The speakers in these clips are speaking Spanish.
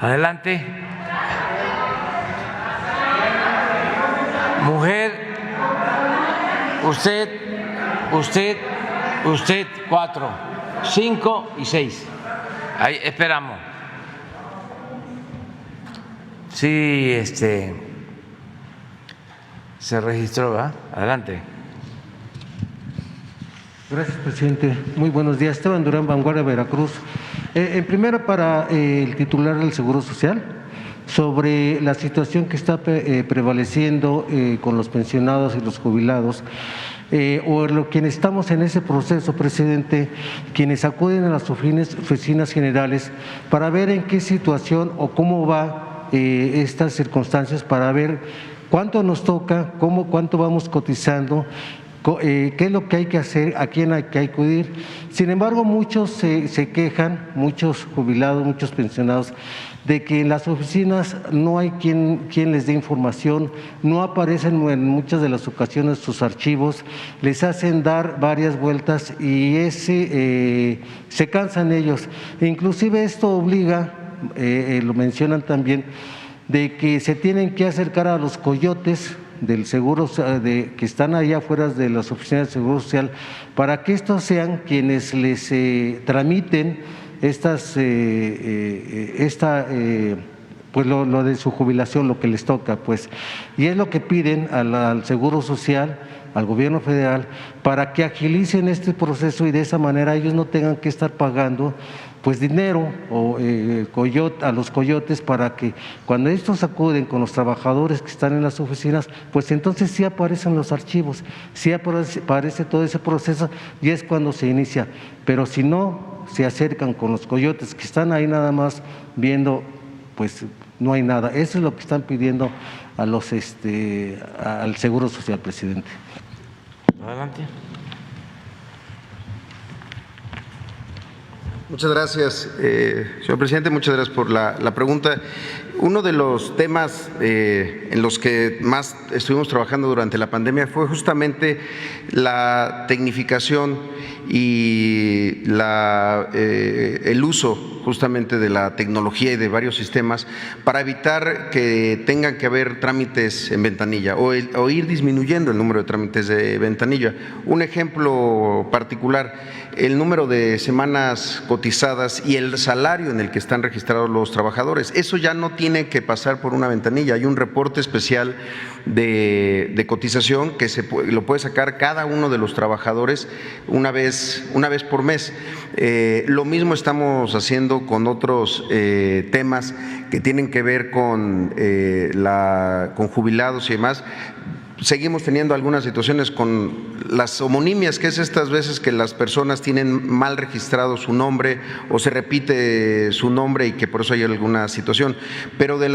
Adelante. Mujer, usted, 4, 5 y 6. Ahí esperamos. Sí, se registró, ¿verdad? Adelante. Gracias, presidente. Muy buenos días. Esteban Durán, Vanguardia, Veracruz. En primera, para el titular del Seguro Social, sobre la situación que está prevaleciendo con los pensionados y los jubilados, quienes estamos en ese proceso, presidente, quienes acuden a las oficinas generales para ver en qué situación o cómo va estas circunstancias, para ver cuánto nos toca, cuánto vamos cotizando, qué es lo que hay que hacer, a quién hay que acudir. Sin embargo, muchos se quejan, muchos jubilados, muchos pensionados, de que en las oficinas no hay quien les dé información, no aparecen en muchas de las ocasiones sus archivos, les hacen dar varias vueltas y se cansan ellos. Inclusive esto obliga, lo mencionan también, de que se tienen que acercar a los coyotes del seguro, que están allá afuera de las oficinas de Seguro Social, para que estos sean quienes les tramiten pues lo de su jubilación, lo que les toca, pues, y es lo que piden al Seguro Social, al gobierno federal, para que agilicen este proceso y de esa manera ellos no tengan que estar pagando pues dinero a los coyotes, para que cuando estos acuden con los trabajadores que están en las oficinas, pues entonces sí aparecen los archivos, sí aparece todo ese proceso y es cuando se inicia. Pero si no se acercan con los coyotes que están ahí nada más viendo, pues no hay nada. Eso es lo que están pidiendo a al Seguro Social, presidente. Adelante. Muchas gracias, señor presidente. Muchas gracias por la pregunta. Uno de los temas en los que más estuvimos trabajando durante la pandemia fue justamente la tecnificación y el uso justamente de la tecnología y de varios sistemas para evitar que tengan que haber trámites en ventanilla o ir disminuyendo el número de trámites de ventanilla. Un ejemplo particular: el número de semanas cotizadas y el salario en el que están registrados los trabajadores. Eso ya no tiene que pasar por una ventanilla. Hay un reporte especial de cotización que lo puede sacar cada uno de los trabajadores una vez por mes. Lo mismo estamos haciendo con otros temas que tienen que ver con jubilados y demás. Seguimos teniendo algunas situaciones con las homonimias, que es estas veces que las personas tienen mal registrado su nombre o se repite su nombre y que por eso hay alguna situación. Pero de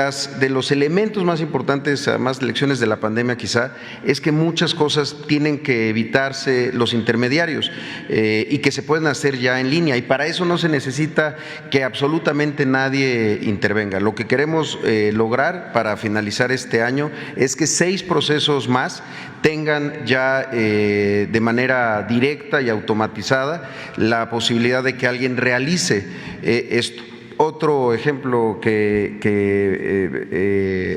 los elementos más importantes, además de lecciones de la pandemia quizá, es que muchas cosas tienen que evitarse los intermediarios y que se pueden hacer ya en línea, y para eso no se necesita que absolutamente nadie intervenga. Lo que queremos lograr para finalizar este año es que 6 procesos más tengan ya de manera directa y automatizada la posibilidad de que alguien realice esto. Otro ejemplo que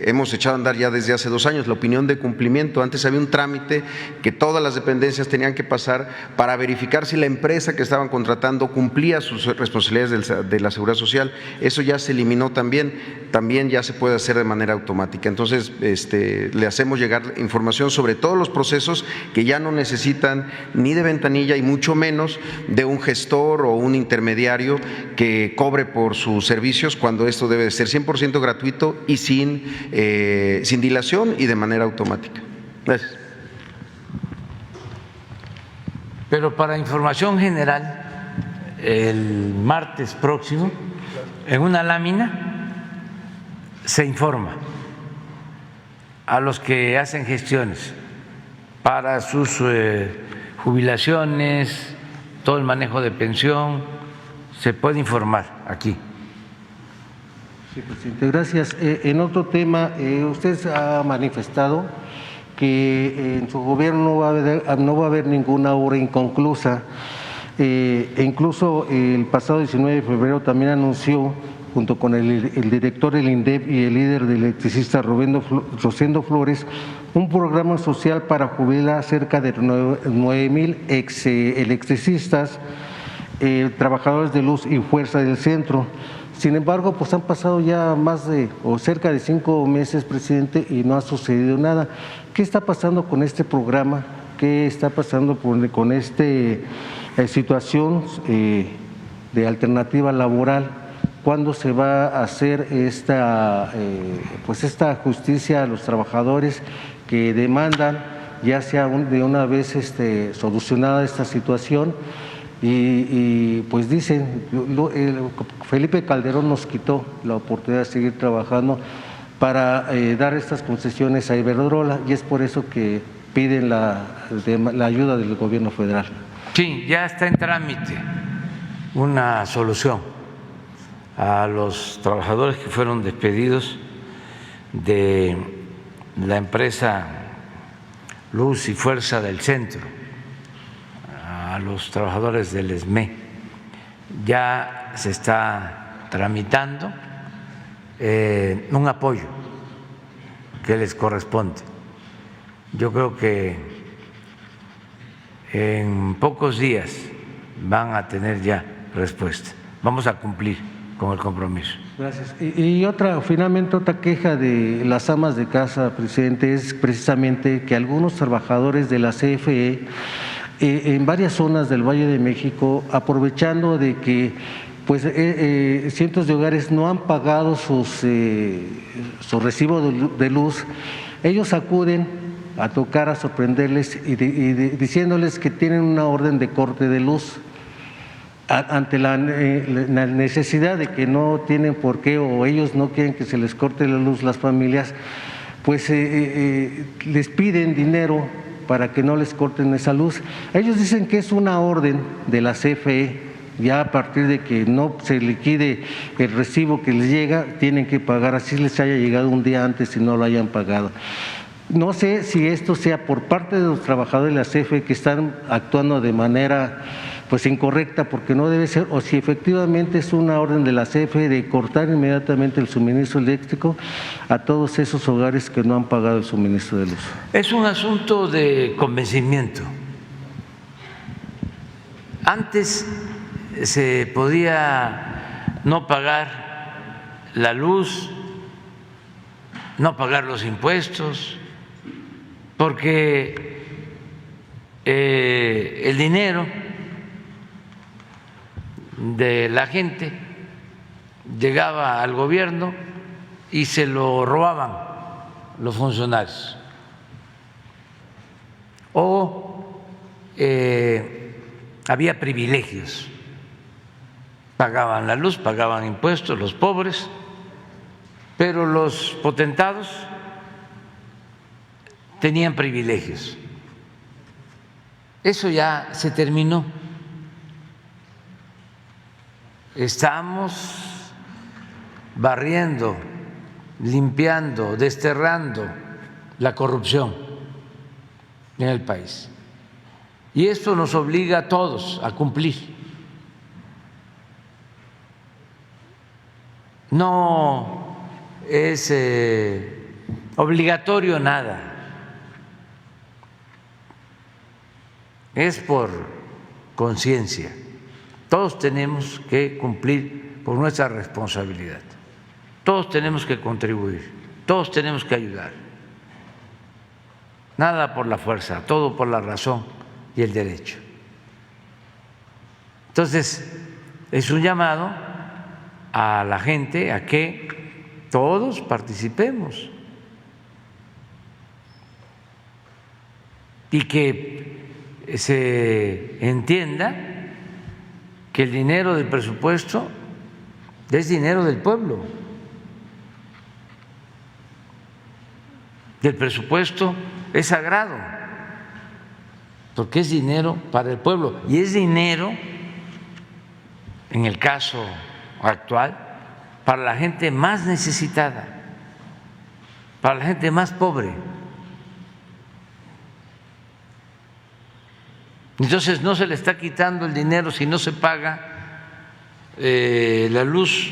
hemos echado a andar ya desde hace 2 años, la opinión de cumplimiento. Antes había un trámite que todas las dependencias tenían que pasar para verificar si la empresa que estaban contratando cumplía sus responsabilidades de la Seguridad Social. Eso ya se eliminó también ya se puede hacer de manera automática. Entonces, le hacemos llegar información sobre todos los procesos que ya no necesitan ni de ventanilla y mucho menos de un gestor o un intermediario que cobre por sus servicios, cuando esto debe de ser 100% gratuito y sin dilación y de manera automática. Gracias. Pero para información general, el martes próximo, en una lámina, se informa a los que hacen gestiones para sus jubilaciones, todo el manejo de pensión, se puede informar aquí. Sí, presidente, gracias. En otro tema, usted ha manifestado que en su gobierno no va a haber ninguna obra inconclusa, e incluso el pasado 19 de febrero también anunció junto con el director del INDEP y el líder de electricistas Rosendo Flores, un programa social para jubilar cerca de 9,000 ex electricistas, trabajadores de luz y fuerza del centro. Sin embargo, pues han pasado ya cerca de 5 meses, presidente, y no ha sucedido nada. ¿Qué está pasando con este programa? ¿Qué está pasando con esta situación de alternativa laboral? ¿Cuándo se va a hacer esta justicia a los trabajadores que demandan, ya sea de una vez solucionada esta situación? Y pues dicen, Felipe Calderón nos quitó la oportunidad de seguir trabajando para dar estas concesiones a Iberdrola, y es por eso que piden la ayuda del gobierno federal. Sí, ya está en trámite una solución a los trabajadores que fueron despedidos de la empresa Luz y Fuerza del Centro, a los trabajadores del ESME. Ya se está tramitando un apoyo que les corresponde. Yo creo que en pocos días van a tener ya respuesta. Vamos a cumplir con el compromiso. Gracias. Y finalmente otra queja de las amas de casa, presidente, es precisamente que algunos trabajadores de la CFE en varias zonas del Valle de México, aprovechando de que pues cientos de hogares no han pagado su recibo de luz, ellos acuden a tocar, a sorprenderles y diciéndoles que tienen una orden de corte de luz ante la necesidad de que no tienen por qué, o ellos no quieren que se les corte la luz, las familias, pues les piden dinero para que no les corten esa luz. Ellos dicen que es una orden de la CFE, ya a partir de que no se liquide el recibo que les llega, tienen que pagar, así les haya llegado un día antes y no lo hayan pagado. No sé si esto sea por parte de los trabajadores de la CFE que están actuando de manera pues incorrecta, porque no debe ser, o si efectivamente es una orden de la CFE de cortar inmediatamente el suministro eléctrico a todos esos hogares que no han pagado el suministro de luz. Es un asunto de convencimiento. Antes se podía no pagar la luz, no pagar los impuestos, porque el dinero de la gente llegaba al gobierno y se lo robaban los funcionarios, o había privilegios, pagaban la luz, pagaban impuestos los pobres, pero los potentados tenían privilegios. Eso ya se terminó. Estamos barriendo, limpiando, desterrando la corrupción en el país. Y esto nos obliga a todos a cumplir. No es obligatorio nada. Es por conciencia. Todos tenemos que cumplir por nuestra responsabilidad. Todos tenemos que contribuir. Todos tenemos que ayudar. Nada por la fuerza, todo por la razón y el derecho. Entonces, es un llamado a la gente a que todos participemos y que se entienda que el dinero del presupuesto es dinero del pueblo. El presupuesto es sagrado porque es dinero para el pueblo y es dinero, en el caso actual, para la gente más necesitada, para la gente más pobre. Entonces no se le está quitando el dinero si no se paga la luz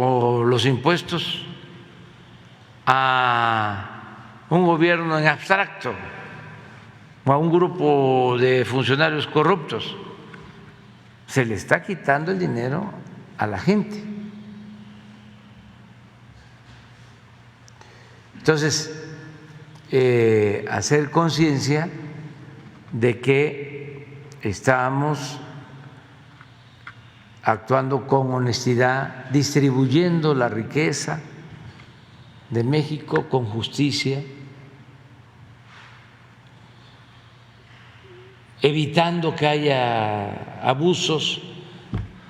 o los impuestos a un gobierno en abstracto o a un grupo de funcionarios corruptos. Se le está quitando el dinero a la gente. Entonces, hacer conciencia de que estamos actuando con honestidad, distribuyendo la riqueza de México con justicia, evitando que haya abusos.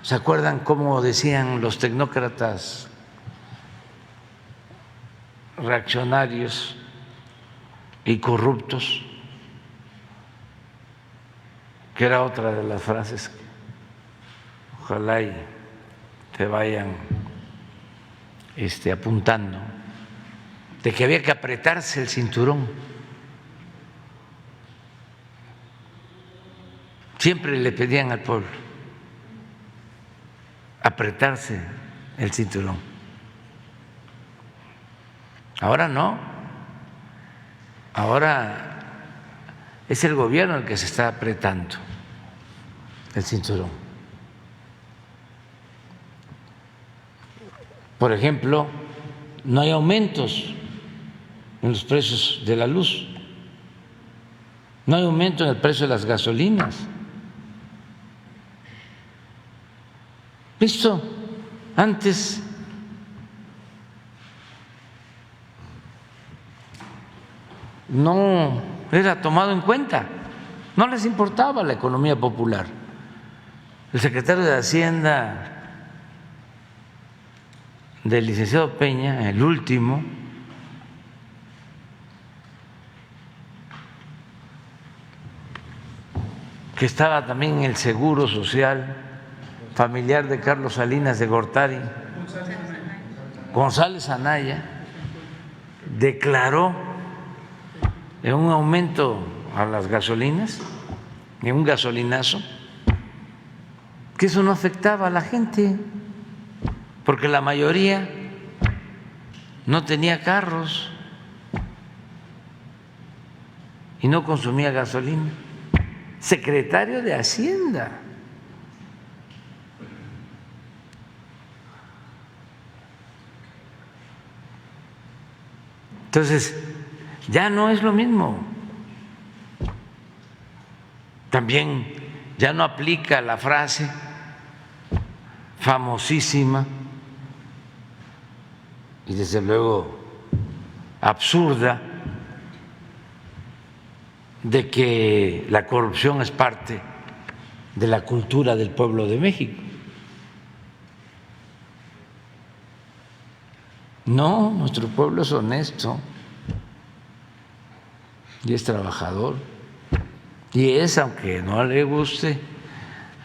¿Se acuerdan cómo decían los tecnócratas reaccionarios y corruptos? Que era otra de las frases que ojalá y te vayan apuntando, de que había que apretarse el cinturón. Siempre le pedían al pueblo apretarse el cinturón. Ahora no, ahora es el gobierno el que se está apretando el cinturón. Por ejemplo, no hay aumentos en los precios de la luz, no hay aumento en el precio de las gasolinas. ¿Visto? Antes no era tomado en cuenta, no les importaba la economía popular. El secretario de Hacienda del licenciado Peña, el último, que estaba también en el Seguro Social, familiar de Carlos Salinas de Gortari, González Anaya, declaró en un aumento a las gasolinas, en un gasolinazo, que eso no afectaba a la gente, porque la mayoría no tenía carros y no consumía gasolina. Secretario de Hacienda. Entonces, ya no es lo mismo. También ya no aplica la frase famosísima y desde luego absurda de que la corrupción es parte de la cultura del pueblo de México. No, nuestro pueblo es honesto y es trabajador y es, aunque no le guste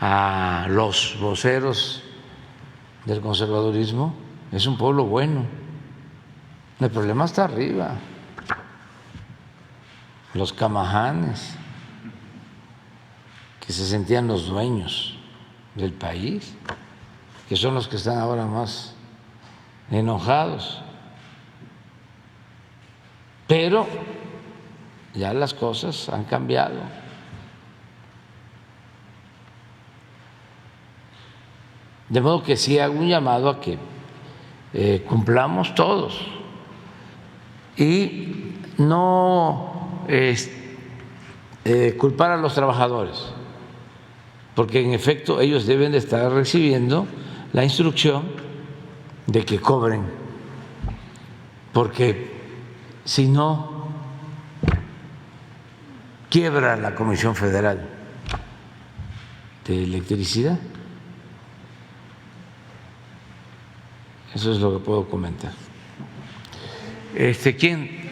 a los voceros del conservadurismo, es un pueblo bueno. El problema está arriba. Los camajanes, que se sentían los dueños del país, que son los que están ahora más enojados. Pero ya las cosas han cambiado. De modo que sí hago un llamado a que cumplamos todos y no culpar a los trabajadores, porque en efecto ellos deben de estar recibiendo la instrucción de que cobren, porque si no, quiebra la Comisión Federal de Electricidad. Eso es lo que puedo comentar. ¿Quién?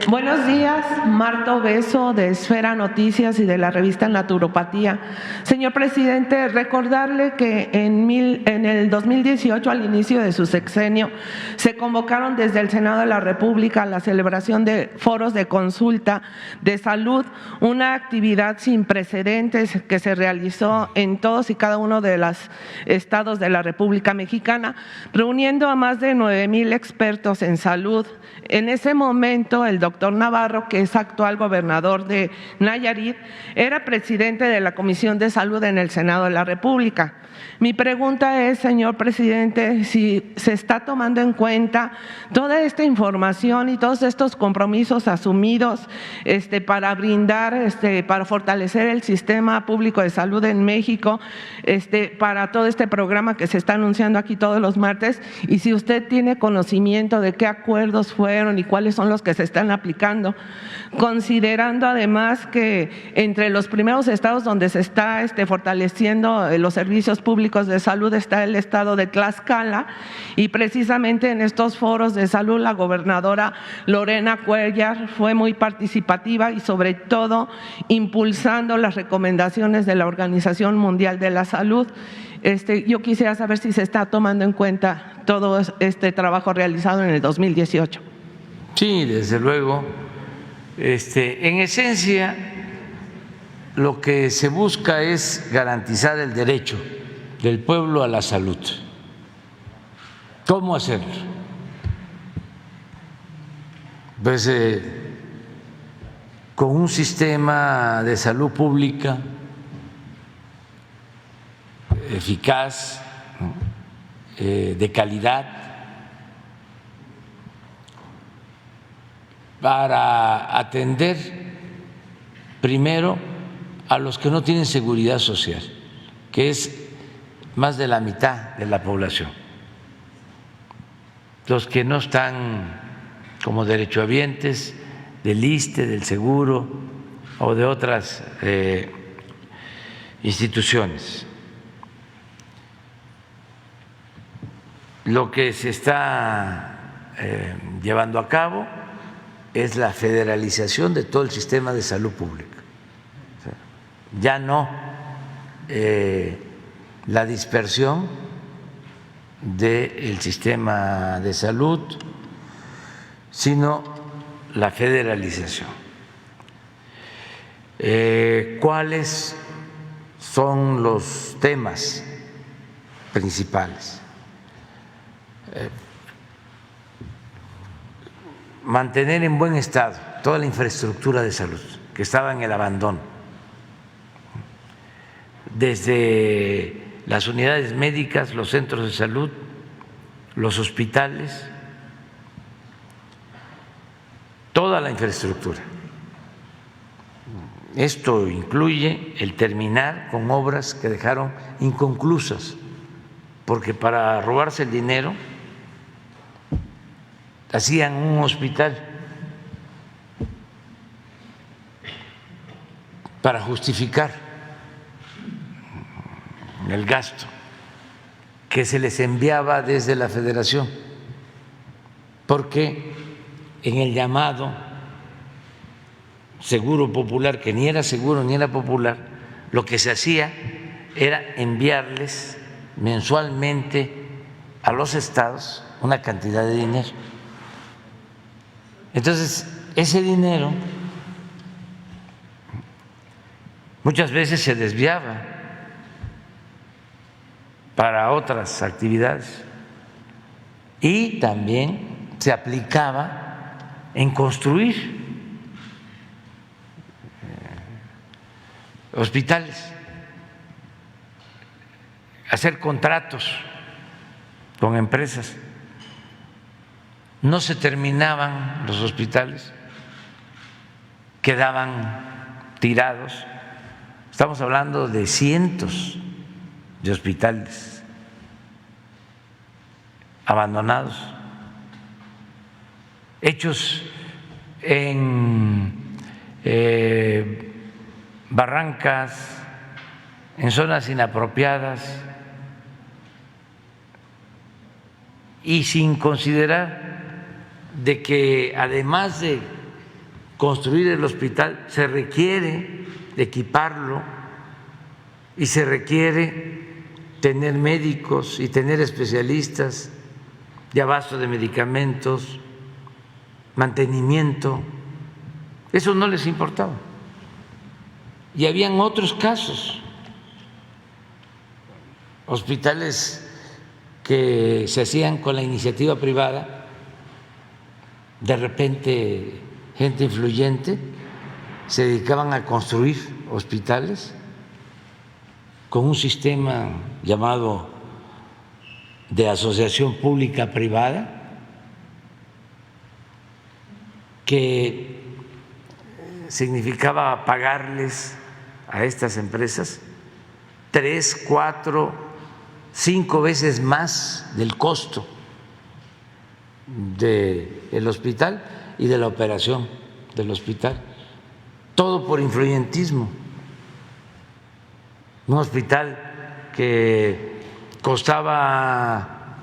Buenos días, Marta Obeso de Esfera Noticias y de la revista Naturopatía. Señor presidente, recordarle que en el 2018, al inicio de su sexenio, se convocaron desde el Senado de la República a la celebración de foros de consulta de salud, una actividad sin precedentes que se realizó en todos y cada uno de los estados de la República Mexicana, reuniendo a más de 9,000 expertos en salud. En ese momento, el doctor Navarro, que es actual gobernador de Nayarit, era presidente de la Comisión de Salud en el Senado de la República. Mi pregunta es, señor presidente, si se está tomando en cuenta toda esta información y todos estos compromisos asumidos para brindar, para fortalecer el sistema público de salud en México, para todo este programa que se está anunciando aquí todos los martes, y si usted tiene conocimiento de qué acuerdos fueron y cuáles son los que se están aplicando, considerando además que entre los primeros estados donde se está fortaleciendo los servicios públicos de salud está el estado de Tlaxcala, y precisamente en estos foros de salud la gobernadora Lorena Cuellar fue muy participativa y sobre todo impulsando las recomendaciones de la Organización Mundial de la Salud. Yo quisiera saber si se está tomando en cuenta todo este trabajo realizado en el 2018. Sí, desde luego. En esencia, lo que se busca es garantizar el derecho del pueblo a la salud. ¿Cómo hacerlo? Pues con un sistema de salud pública eficaz, de calidad, para atender primero a los que no tienen seguridad social, que es más de la mitad de la población, los que no están como derechohabientes del ISSSTE, del Seguro o de otras instituciones. Lo que se está llevando a cabo es la federalización de todo el sistema de salud pública. O sea, ya no la dispersión del sistema de salud, sino la federalización. ¿Cuáles son los temas principales? Mantener en buen estado toda la infraestructura de salud que estaba en el abandono, desde las unidades médicas, los centros de salud, los hospitales, toda la infraestructura. Esto incluye el terminar con obras que dejaron inconclusas, porque para robarse el dinero hacían un hospital para justificar el gasto que se les enviaba desde la Federación, porque en el llamado seguro popular, que ni era seguro ni era popular, lo que se hacía era enviarles mensualmente a los estados una cantidad de dinero. Entonces, ese dinero muchas veces se desviaba para otras actividades y también se aplicaba en construir hospitales, hacer contratos con empresas. No se terminaban los hospitales, quedaban tirados. Estamos hablando de cientos de hospitales abandonados, hechos en barrancas, en zonas inapropiadas y sin considerar de que además de construir el hospital se requiere equiparlo y se requiere tener médicos y tener especialistas de abasto de medicamentos, mantenimiento. Eso no les importaba. Y habían otros casos, hospitales que se hacían con la iniciativa privada, de repente gente influyente se dedicaban a construir hospitales con un sistema llamado de asociación pública-privada, que significaba pagarles a estas empresas 3, 4, 5 veces más del costo del hospital y de la operación del hospital, todo por influyentismo. Un hospital que costaba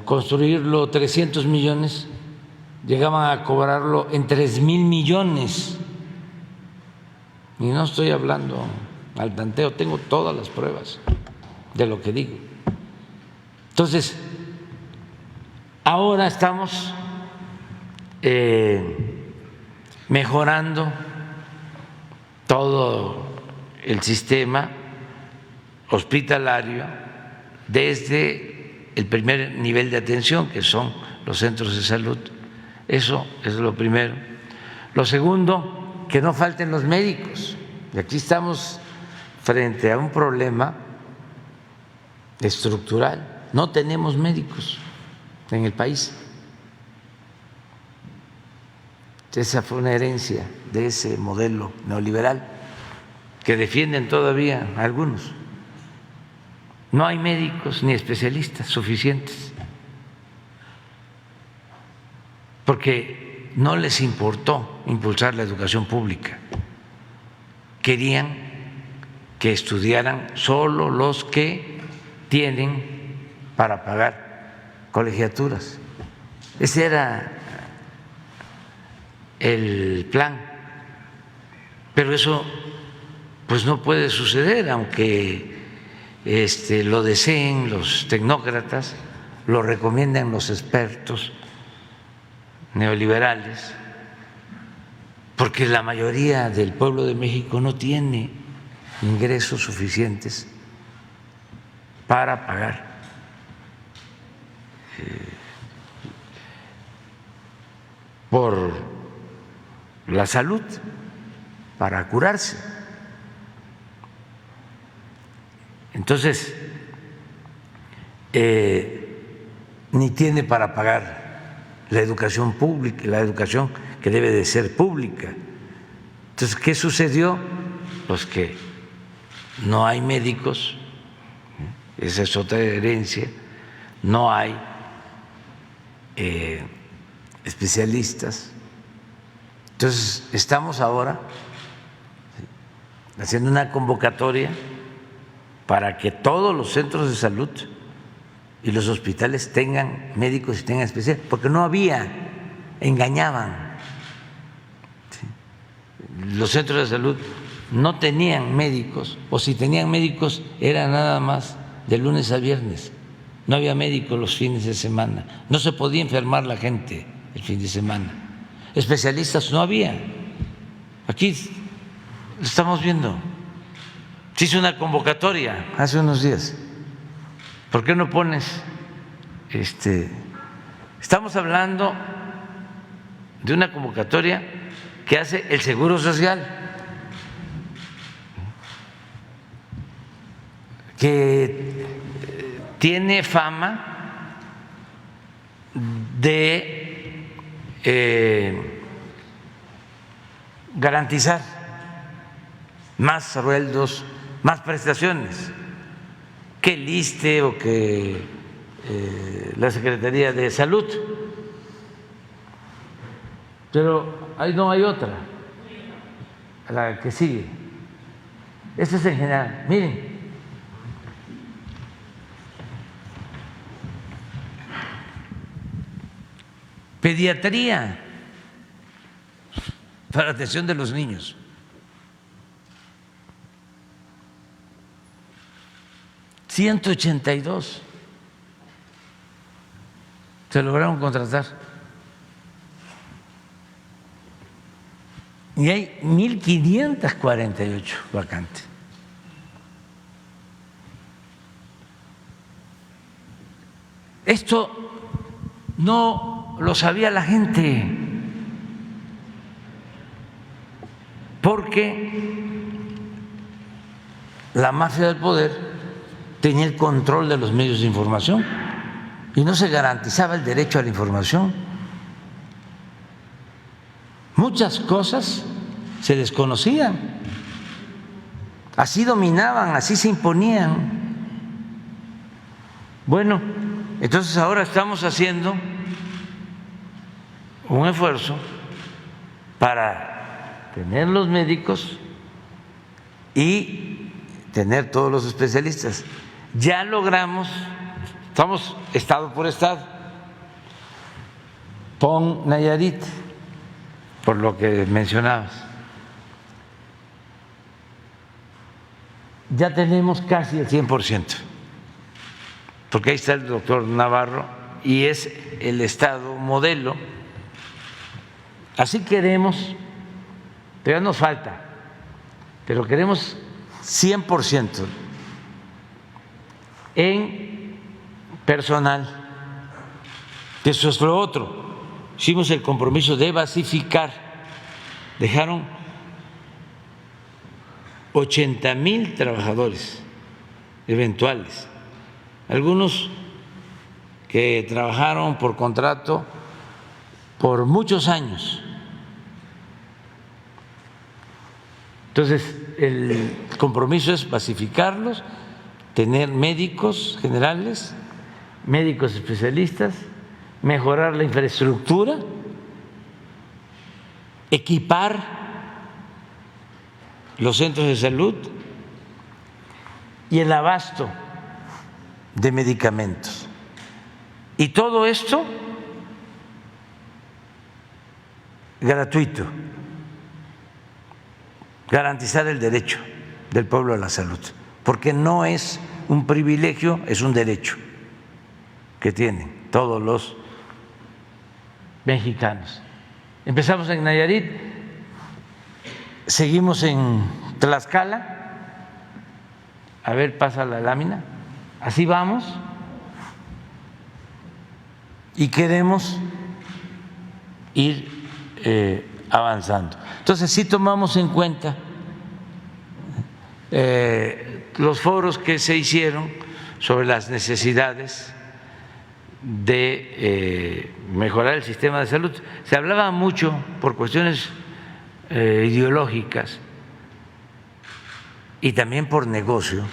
construirlo 300 millones, llegaban a cobrarlo en 3,000 millones. Y no estoy hablando al tanteo, tengo todas las pruebas de lo que digo. Entonces, ahora estamos mejorando todo el sistema hospitalario desde el primer nivel de atención, que son los centros de salud. Eso es lo primero. Lo segundo, que no falten los médicos. Y aquí estamos frente a un problema estructural. No tenemos médicos en el país. Esa fue una herencia de ese modelo neoliberal que defienden todavía algunos. No hay médicos ni especialistas suficientes porque no les importó impulsar la educación pública. Querían que estudiaran solo los que tienen para pagar colegiaturas. Ese era el plan, pero eso pues no puede suceder, aunque lo deseen los tecnócratas, lo recomiendan los expertos neoliberales, porque la mayoría del pueblo de México no tiene ingresos suficientes para pagar por la salud, para curarse. Entonces, ni tiene para pagar la educación pública, la educación que debe de ser pública. Entonces, ¿qué sucedió? Pues que no hay médicos, esa es otra herencia, no hay especialistas. Entonces, estamos ahora haciendo una convocatoria para que todos los centros de salud y los hospitales tengan médicos y tengan especialistas, porque no había, engañaban. Los centros de salud no tenían médicos, o si tenían médicos era nada más de lunes a viernes, no había médicos los fines de semana, no se podía enfermar la gente el fin de semana, especialistas no había. Aquí lo estamos viendo. Se hizo una convocatoria hace unos días. ¿Por qué no pones? Estamos hablando de una convocatoria que hace el Seguro Social, que tiene fama de garantizar más sueldos, más prestaciones que el ISSSTE o que la Secretaría de Salud. Pero ahí no hay otra, la que sigue. Esto es en general. Miren, Pediatría para la atención de los niños. $182 se lograron contratar. Y hay 1,548 vacantes. Esto no lo sabía la gente, porque la mafia del poder tenía el control de los medios de información y no se garantizaba el derecho a la información. Muchas cosas se desconocían, así dominaban, así se imponían. Bueno, entonces ahora estamos haciendo un esfuerzo para tener los médicos y tener todos los especialistas. Ya logramos, estamos estado por estado, pon Nayarit, por lo que mencionabas. Ya tenemos casi el 100%, porque ahí está el doctor Navarro y es el estado modelo. Así queremos, todavía nos falta, pero queremos 100% en personal, que eso es lo otro. Hicimos el compromiso de basificar, dejaron 80,000 trabajadores eventuales, algunos que trabajaron por contrato por muchos años. Entonces, el compromiso es basificarlos, tener médicos generales, médicos especialistas, mejorar la infraestructura, equipar los centros de salud y el abasto de medicamentos. Y todo esto gratuito, garantizar el derecho del pueblo a la salud, porque no es un privilegio, es un derecho que tienen todos los mexicanos. Empezamos en Nayarit, seguimos en Tlaxcala, a ver, pasa la lámina, así vamos, y queremos ir avanzando. Entonces sí tomamos en cuenta los foros que se hicieron sobre las necesidades de mejorar el sistema de salud. Se hablaba mucho por cuestiones ideológicas y también por negocio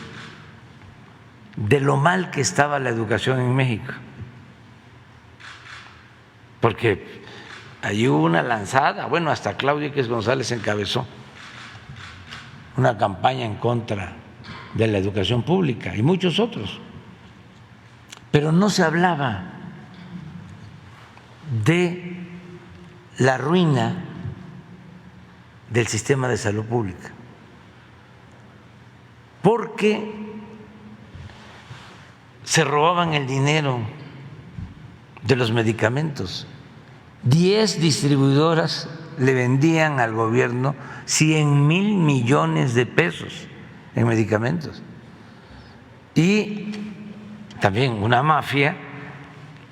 de lo mal que estaba la educación en México, porque allí hubo una lanzada, bueno, hasta Claudio X González encabezó una campaña en contra de la educación pública y muchos otros, pero no se hablaba de la ruina del sistema de salud pública, porque se robaban el dinero de los medicamentos. 10 distribuidoras le vendían al gobierno 100,000 millones de pesos en medicamentos. Y también una mafia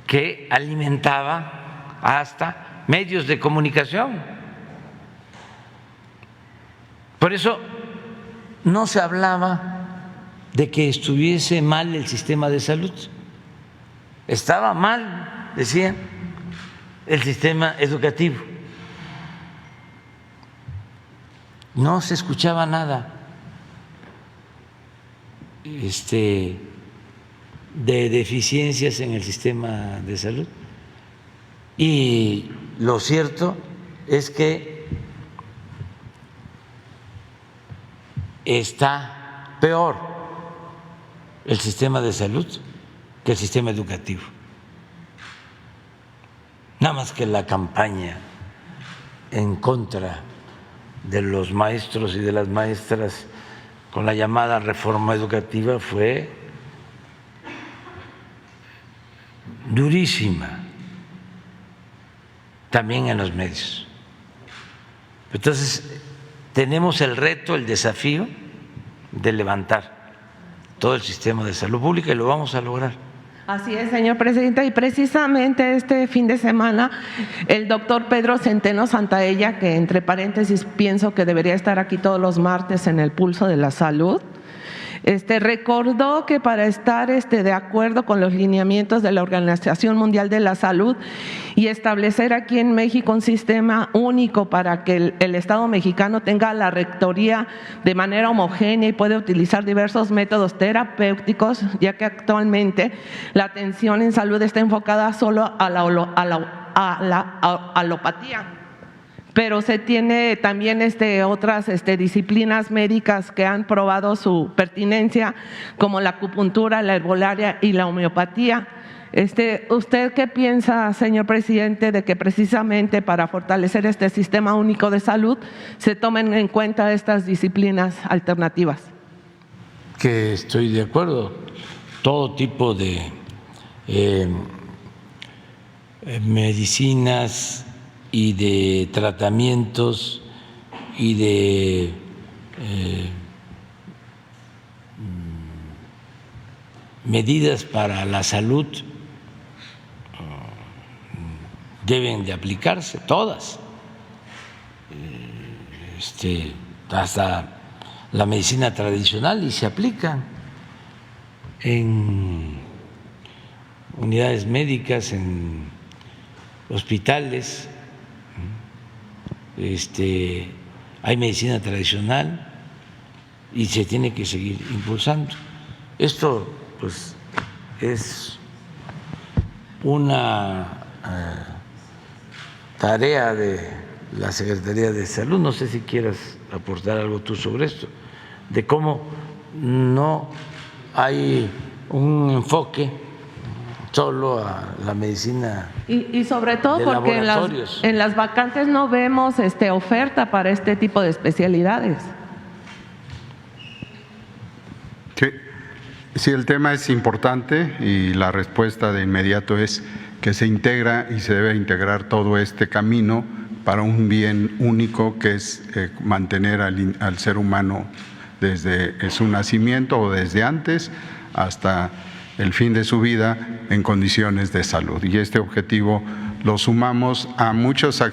que alimentaba hasta medios de comunicación. Por eso no se hablaba de que estuviese mal el sistema de salud. Estaba mal, decían, el sistema educativo. No se escuchaba nada de deficiencias en el sistema de salud. Y lo cierto es que está peor el sistema de salud que el sistema educativo. nada más que la campaña en contra de los maestros y de las maestras con la llamada reforma educativa fue durísima, también en los medios. Entonces, tenemos el reto, el desafío de levantar todo el sistema de salud pública y lo vamos a lograr. Así es, señor presidente, y precisamente este fin de semana el doctor Pedro Centeno Santaella, que entre paréntesis pienso que debería estar aquí todos los martes en el Pulso de la Salud, recordó que para estar de acuerdo con los lineamientos de la Organización Mundial de la Salud y establecer aquí en México un sistema único para que el Estado mexicano tenga la rectoría de manera homogénea y puede utilizar diversos métodos terapéuticos, ya que actualmente la atención en salud está enfocada solo a la alopatía. Pero se tiene también otras disciplinas médicas que han probado su pertinencia, como la acupuntura, la herbolaria y la homeopatía. ¿Usted qué piensa, señor presidente, de que precisamente para fortalecer este sistema único de salud se tomen en cuenta estas disciplinas alternativas? Que estoy de acuerdo, todo tipo de medicinas y de tratamientos y de medidas para la salud deben de aplicarse, todas, hasta la medicina tradicional, y se aplican en unidades médicas, en hospitales. Hay medicina tradicional y se tiene que seguir impulsando. Esto pues es una tarea de la Secretaría de Salud. No sé si quieras aportar algo tú sobre esto, de cómo no hay un enfoque solo a la medicina y sobre todo de porque en las vacantes no vemos oferta para este tipo de especialidades. Sí, el tema es importante y la respuesta de inmediato es que se integra y se debe integrar todo este camino para un bien único, que es mantener al ser humano desde su nacimiento o desde antes hasta el fin de su vida en condiciones de salud. Y este objetivo lo sumamos a muchas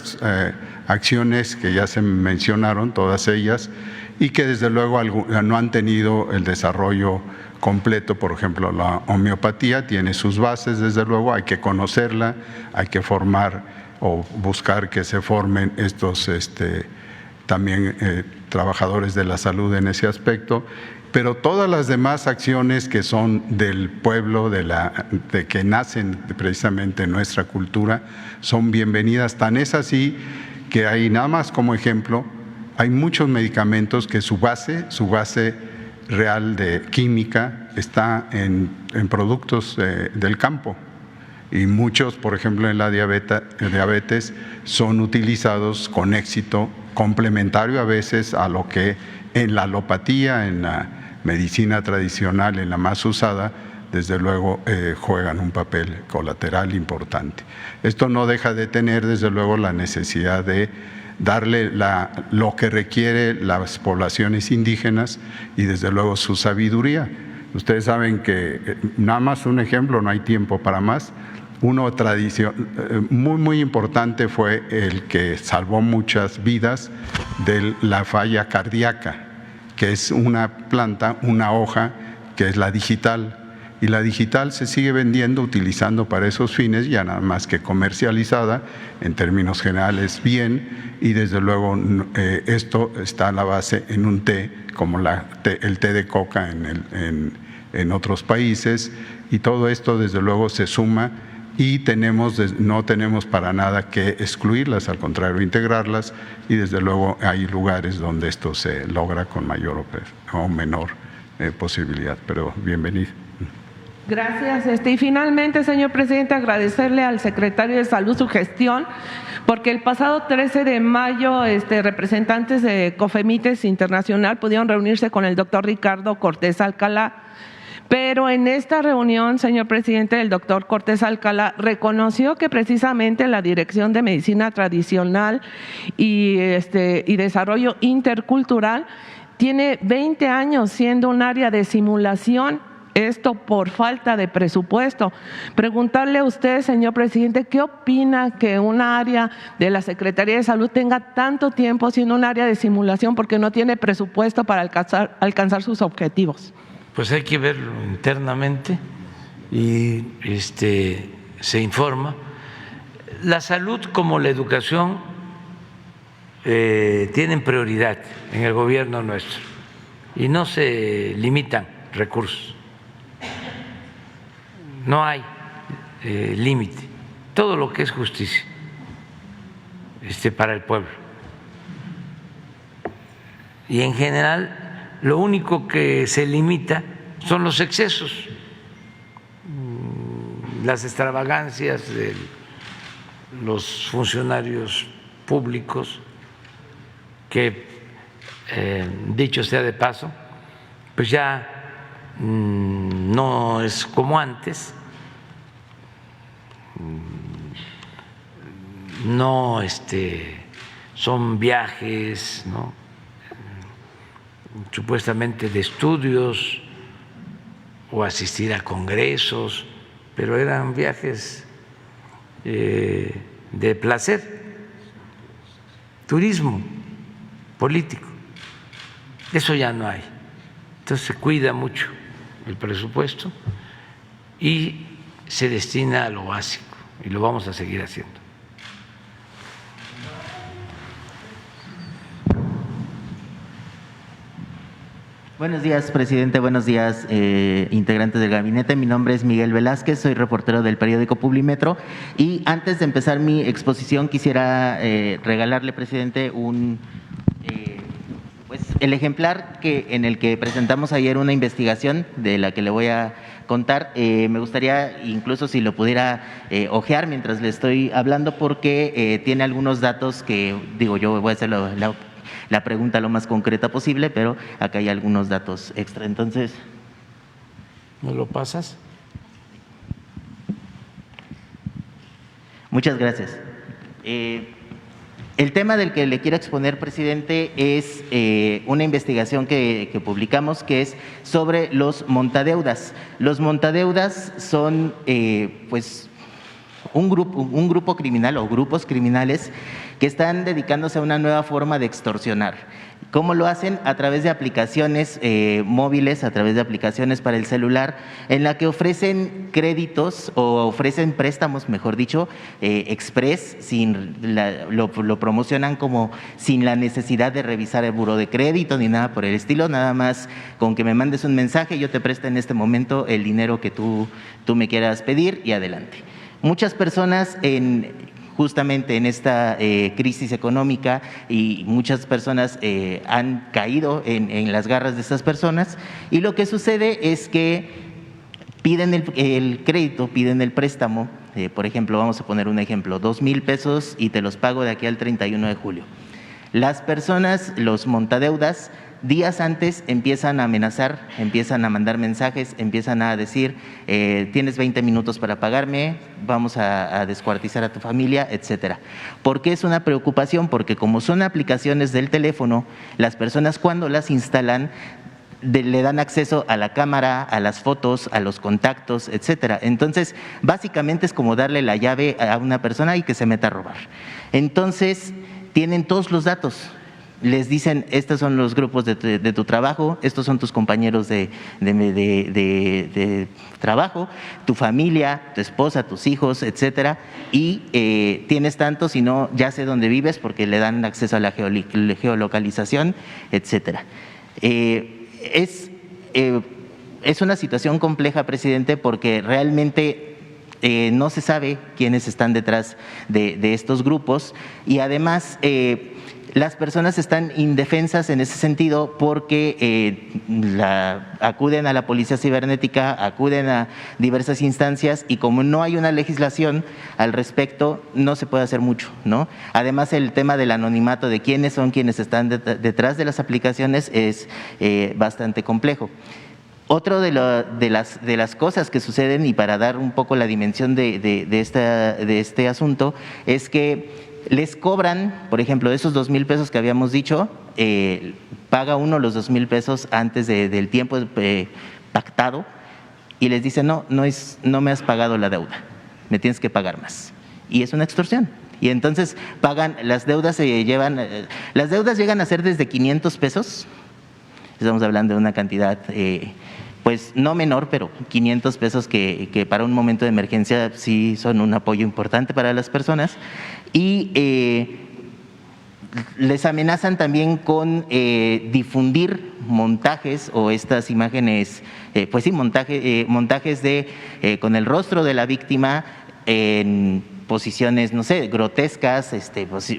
acciones que ya se mencionaron, todas ellas, y que desde luego no han tenido el desarrollo completo. Por ejemplo, la homeopatía tiene sus bases, desde luego, hay que conocerla, hay que formar o buscar que se formen estos también trabajadores de la salud en ese aspecto. Pero todas las demás acciones que son del pueblo, de que nacen precisamente en nuestra cultura, son bienvenidas. Tan es así que hay, nada más como ejemplo, hay muchos medicamentos que su base real de química está en productos del campo. Y muchos, por ejemplo, en la diabetes, son utilizados con éxito, complementario a veces a lo que en la alopatía, en la medicina tradicional, en la más usada, desde luego juegan un papel colateral importante. Esto no deja de tener, desde luego, la necesidad de darle lo que requiere las poblaciones indígenas y, desde luego, su sabiduría. Ustedes saben que, nada más un ejemplo, no hay tiempo para más, uno muy importante fue el que salvó muchas vidas de la falla cardíaca, que es una planta, una hoja, que es la digital. Y la digital se sigue vendiendo, utilizando para esos fines, ya nada más que comercializada, en términos generales bien, y desde luego esto está a la base en un té, como el té de coca en otros países, y todo esto desde luego se suma, y no tenemos para nada que excluirlas, al contrario, integrarlas, y desde luego hay lugares donde esto se logra con mayor o menor posibilidad. Pero bienvenido. Gracias. Y finalmente, señor presidente, agradecerle al secretario de Salud su gestión, porque el pasado 13 de mayo representantes de COFEMITES Internacional pudieron reunirse con el doctor Ricardo Cortés Alcalá. Pero en esta reunión, señor presidente, el doctor Cortés Alcalá reconoció que precisamente la Dirección de Medicina Tradicional y Desarrollo Intercultural tiene 20 años siendo un área de simulación, esto por falta de presupuesto. Preguntarle a usted, señor presidente, ¿qué opina que una área de la Secretaría de Salud tenga tanto tiempo siendo un área de simulación porque no tiene presupuesto para alcanzar sus objetivos? Pues hay que verlo internamente y se informa. La salud como la educación tienen prioridad en el gobierno nuestro y no se limitan recursos. No hay límite. Todo lo que es justicia para el pueblo. Y en general, lo único que se limita son los excesos, las extravagancias de los funcionarios públicos, que, dicho sea de paso, pues ya no es como antes, no son viajes, ¿no?, supuestamente de estudios o asistir a congresos, pero eran viajes de placer, turismo político. Eso ya no hay. Entonces se cuida mucho el presupuesto y se destina a lo básico, y lo vamos a seguir haciendo. Buenos días, presidente. Buenos días, integrantes del gabinete. Mi nombre es Miguel Velázquez, soy reportero del periódico Publimetro. Y antes de empezar mi exposición, quisiera regalarle, presidente, el ejemplar en el que presentamos ayer una investigación de la que le voy a contar. Me gustaría, incluso si lo pudiera hojear mientras le estoy hablando, porque tiene algunos datos que, yo voy a hacer la pregunta lo más concreta posible, pero acá hay algunos datos extra. Entonces, ¿me lo pasas? Muchas gracias. El tema del que le quiero exponer, presidente, es una investigación que publicamos, que es sobre los montadeudas. Los montadeudas son un grupo criminal o grupos criminales que están dedicándose a una nueva forma de extorsionar. ¿Cómo lo hacen? A través de aplicaciones móviles, a través de aplicaciones para el celular, en la que ofrecen créditos o ofrecen préstamos, mejor dicho, express, lo promocionan como sin la necesidad de revisar el buró de crédito ni nada por el estilo, nada más con que me mandes un mensaje, yo te presto en este momento el dinero que tú me quieras pedir y adelante. Muchas personas justamente en esta crisis económica, y muchas personas han caído en las garras de estas personas, y lo que sucede es que piden el crédito, piden el préstamo, por ejemplo, vamos a poner un ejemplo, 2,000 pesos y te los pago de aquí al 31 de julio. Las personas, los montadeudas, días antes empiezan a amenazar, empiezan a mandar mensajes, empiezan a decir, tienes 20 minutos para pagarme, vamos a descuartizar a tu familia, etcétera. ¿Por qué es una preocupación? Porque como son aplicaciones del teléfono, las personas cuando las instalan le dan acceso a la cámara, a las fotos, a los contactos, etcétera. Entonces, básicamente es como darle la llave a una persona y que se meta a robar. Entonces, tienen todos los datos. Les dicen, estos son los grupos de tu trabajo, estos son tus compañeros de trabajo, tu familia, tu esposa, tus hijos, etcétera, y tienes tanto, si no, ya sé dónde vives, porque le dan acceso a la geolocalización, etcétera. Es una situación compleja, presidente, porque realmente no se sabe quiénes están detrás de estos grupos y además las personas están indefensas en ese sentido porque acuden a la policía cibernética, acuden a diversas instancias y como no hay una legislación al respecto, no se puede hacer mucho, ¿no? Además, el tema del anonimato de quiénes son quienes están detrás de las aplicaciones es bastante complejo. Otro de las cosas que suceden, y para dar un poco la dimensión de este asunto, es que les cobran, por ejemplo, esos 2,000 pesos que habíamos dicho, paga uno los 2,000 pesos antes del tiempo pactado y les dicen, no me has pagado la deuda, me tienes que pagar más. Y es una extorsión. Y entonces pagan, las deudas llegan a ser desde 500 pesos, estamos hablando de una cantidad pues no menor, pero 500 pesos que para un momento de emergencia sí son un apoyo importante para las personas. Y les amenazan también con difundir montajes o estas imágenes, pues sí, montajes con el rostro de la víctima en posiciones, no sé, grotescas,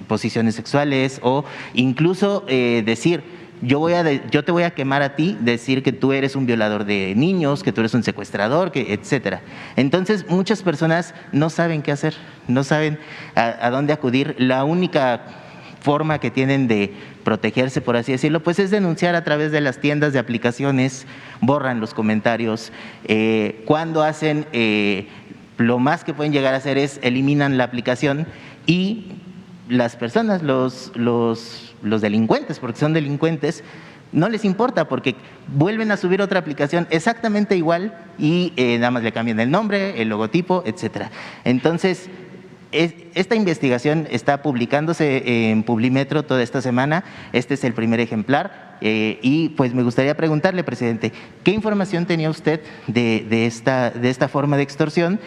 posiciones sexuales o incluso decir, yo te voy a quemar a ti, decir que tú eres un violador de niños, que tú eres un secuestrador, etcétera. Entonces, muchas personas no saben qué hacer, no saben a dónde acudir. La única forma que tienen de protegerse, por así decirlo, pues es denunciar a través de las tiendas de aplicaciones, borran los comentarios. Cuando hacen, lo más que pueden llegar a hacer es eliminan la aplicación y las personas, los delincuentes, porque son delincuentes, no les importa porque vuelven a subir otra aplicación exactamente igual y nada más le cambian el nombre, el logotipo, etcétera. Entonces, esta investigación está publicándose en Publimetro toda esta semana. Este es el primer ejemplar y pues me gustaría preguntarle, presidente, ¿qué información tenía usted de esta forma de extorsión?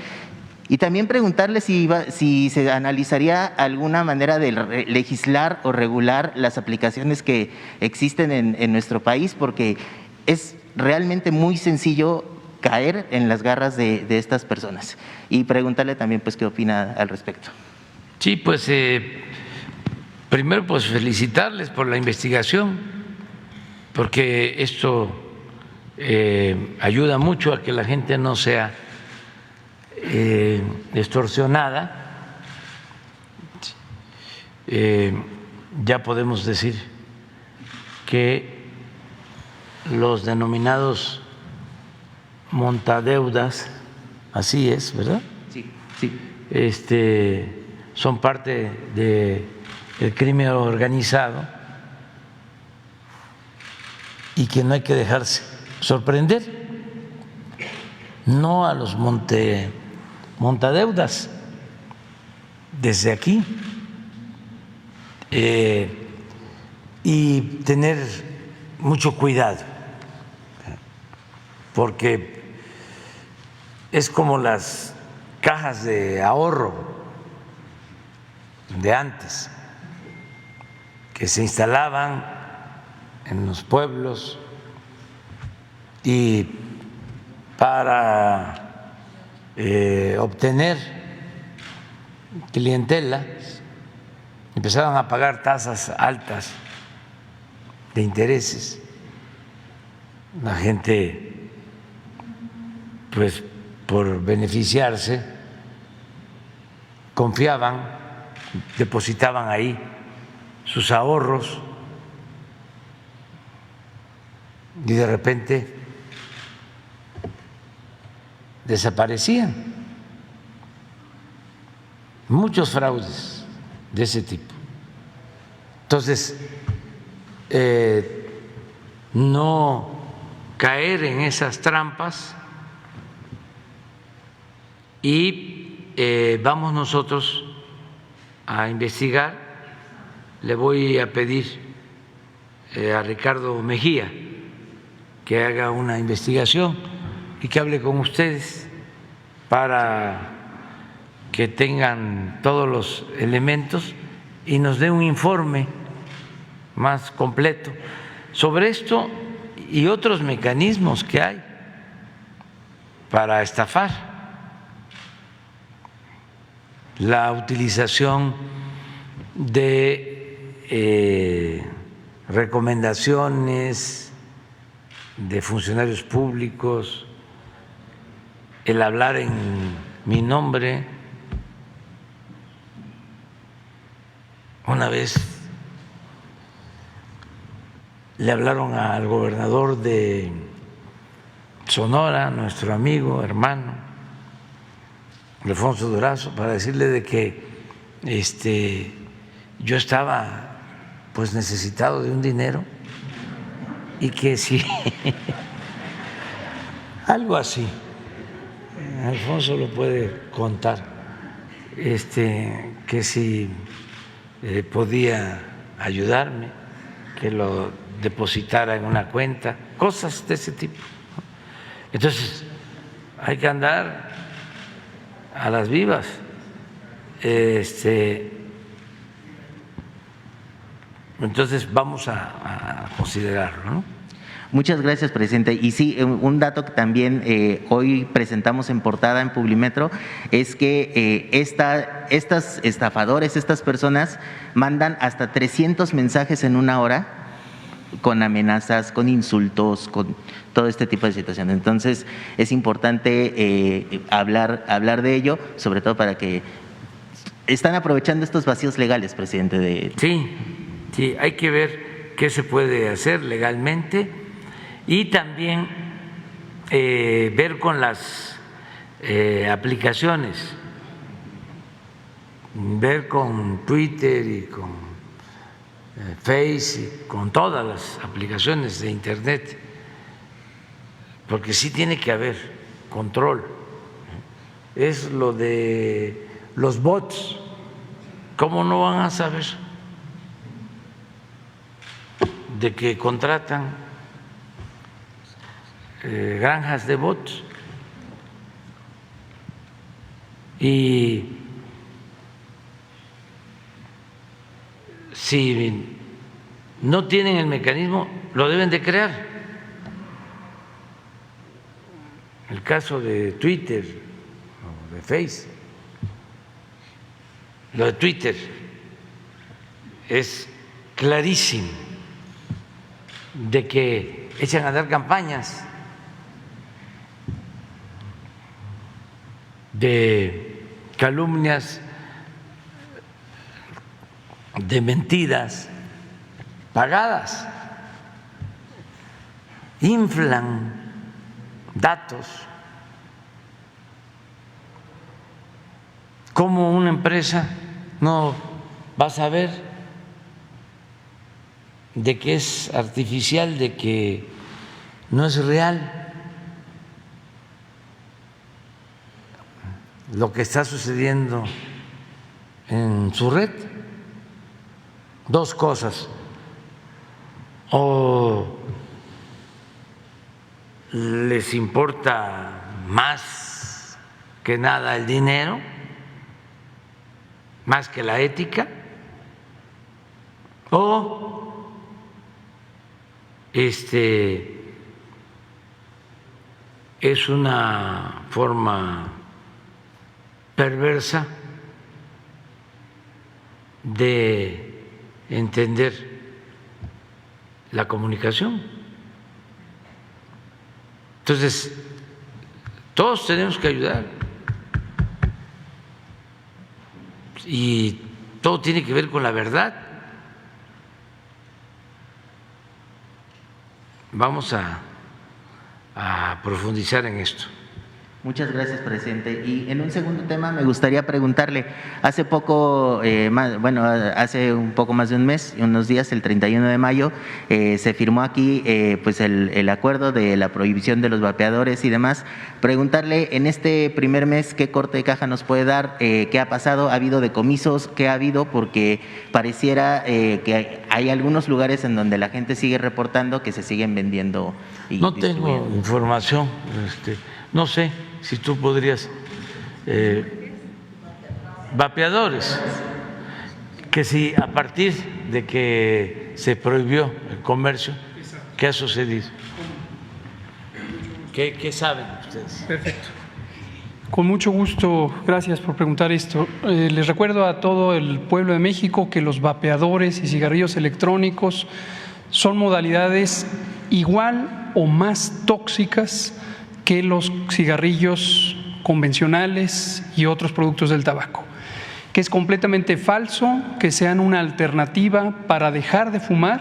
Y también preguntarle si se analizaría alguna manera de legislar o regular las aplicaciones que existen en nuestro país, porque es realmente muy sencillo caer en las garras de estas personas. Y preguntarle también pues qué opina al respecto. Sí, pues primero pues felicitarles por la investigación, porque esto ayuda mucho a que la gente no sea extorsionada. Ya podemos decir que los denominados montadeudas, así es, ¿verdad? Sí. Son parte del crimen organizado y que no hay que dejarse sorprender, no a los montadeudas desde aquí, y tener mucho cuidado, porque es como las cajas de ahorro de antes, que se instalaban en los pueblos y para obtener clientela empezaban a pagar tasas altas de intereses. La gente, pues por beneficiarse, confiaban, depositaban ahí sus ahorros y de repente desaparecían. Muchos fraudes de ese tipo. Entonces, no caer en esas trampas y vamos nosotros a investigar. Le voy a pedir a Ricardo Mejía que haga una investigación y que hable con ustedes para que tengan todos los elementos y nos dé un informe más completo sobre esto y otros mecanismos que hay para estafar la utilización de recomendaciones de funcionarios públicos, el hablar en mi nombre. Una vez le hablaron al gobernador de Sonora, nuestro amigo, hermano, Alfonso Durazo, para decirle de que yo estaba pues necesitado de un dinero y que si algo así, Alfonso lo puede contar, que si podía ayudarme, que lo depositara en una cuenta, cosas de ese tipo. Entonces, hay que andar a las vivas. Entonces, vamos a considerarlo, ¿no? Muchas gracias, presidente. Y sí, un dato que también hoy presentamos en portada en Publimetro es que estas estafadores, estas personas mandan hasta 300 mensajes en una hora con amenazas, con insultos, con todo este tipo de situaciones. Entonces, es importante hablar de ello, sobre todo para que están aprovechando estos vacíos legales, presidente. Sí, hay que ver qué se puede hacer legalmente. Y también ver con las aplicaciones, ver con Twitter y con Face y con todas las aplicaciones de Internet, porque sí tiene que haber control. Es lo de los bots, ¿cómo no van a saber de que contratan granjas de bots? Y si no tienen el mecanismo, lo deben de crear. El caso de Twitter o de Face, lo de Twitter es clarísimo de que echan a dar campañas de calumnias, de mentiras pagadas, inflan datos. ¿Cómo una empresa no va a saber de que es artificial, de que no es real lo que está sucediendo en su red? Dos cosas: o les importa más que nada el dinero, más que la ética, o es una forma perversa de entender la comunicación. Entonces, todos tenemos que ayudar y todo tiene que ver con la verdad. Vamos a profundizar en esto. Muchas gracias, presidente. Y en un segundo tema me gustaría preguntarle, hace poco, hace un poco más de un mes, unos días, el 31 de mayo, se firmó aquí pues el acuerdo de la prohibición de los vapeadores y demás. Preguntarle, en este primer mes, ¿qué corte de caja nos puede dar? ¿Qué ha pasado? ¿Ha habido decomisos? ¿Qué ha habido? Porque pareciera que hay algunos lugares en donde la gente sigue reportando que se siguen vendiendo y no tengo información, no sé si tú podrías, vapeadores, que si a partir de que se prohibió el comercio, ¿qué ha sucedido? ¿Qué saben ustedes? Perfecto. Con mucho gusto, gracias por preguntar esto. Les recuerdo a todo el pueblo de México que los vapeadores y cigarrillos electrónicos son modalidades igual o más tóxicas que los cigarrillos convencionales y otros productos del tabaco, que es completamente falso que sean una alternativa para dejar de fumar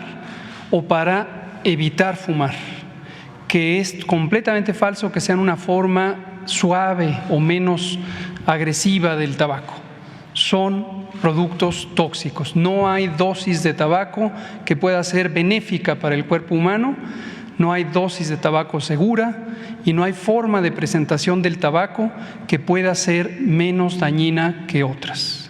o para evitar fumar, que es completamente falso que sean una forma suave o menos agresiva del tabaco. Son productos tóxicos. No hay dosis de tabaco que pueda ser benéfica para el cuerpo humano, no hay dosis de tabaco segura y no hay forma de presentación del tabaco que pueda ser menos dañina que otras.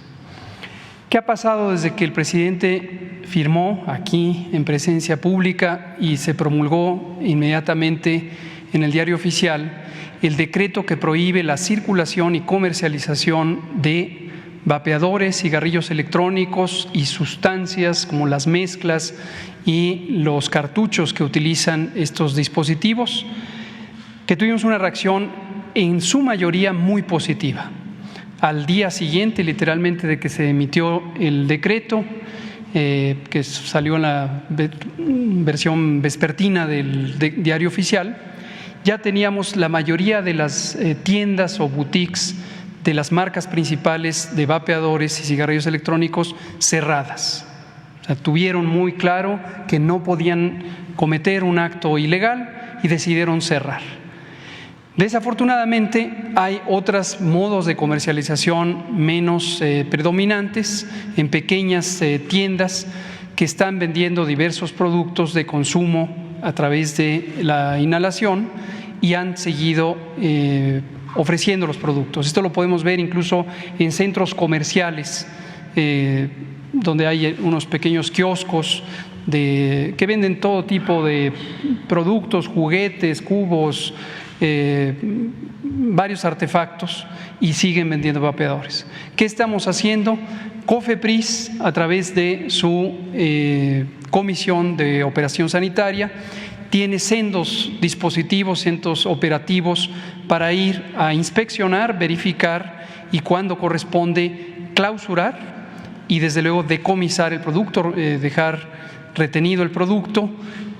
¿Qué ha pasado desde que el presidente firmó aquí en presencia pública y se promulgó inmediatamente en el Diario Oficial el decreto que prohíbe la circulación y comercialización de vapeadores, cigarrillos electrónicos y sustancias como las mezclas y los cartuchos que utilizan estos dispositivos? Que tuvimos una reacción en su mayoría muy positiva. Al día siguiente, literalmente, de que se emitió el decreto, que salió en la versión vespertina del Diario Oficial, ya teníamos la mayoría de las tiendas o boutiques de las marcas principales de vapeadores y cigarrillos electrónicos cerradas. O sea, tuvieron muy claro que no podían cometer un acto ilegal y decidieron cerrar. Desafortunadamente, hay otros modos de comercialización menos predominantes en pequeñas tiendas que están vendiendo diversos productos de consumo a través de la inhalación y han seguido ofreciendo los productos. Esto lo podemos ver incluso en centros comerciales, donde hay unos pequeños kioscos que venden todo tipo de productos, juguetes, cubos, varios artefactos, y siguen vendiendo vapeadores. ¿Qué estamos haciendo? COFEPRIS, a través de su Comisión de Operación Sanitaria, tiene sendos dispositivos, sendos operativos para ir a inspeccionar, verificar y, cuando corresponde, clausurar y, desde luego, decomisar el producto, dejar retenido el producto,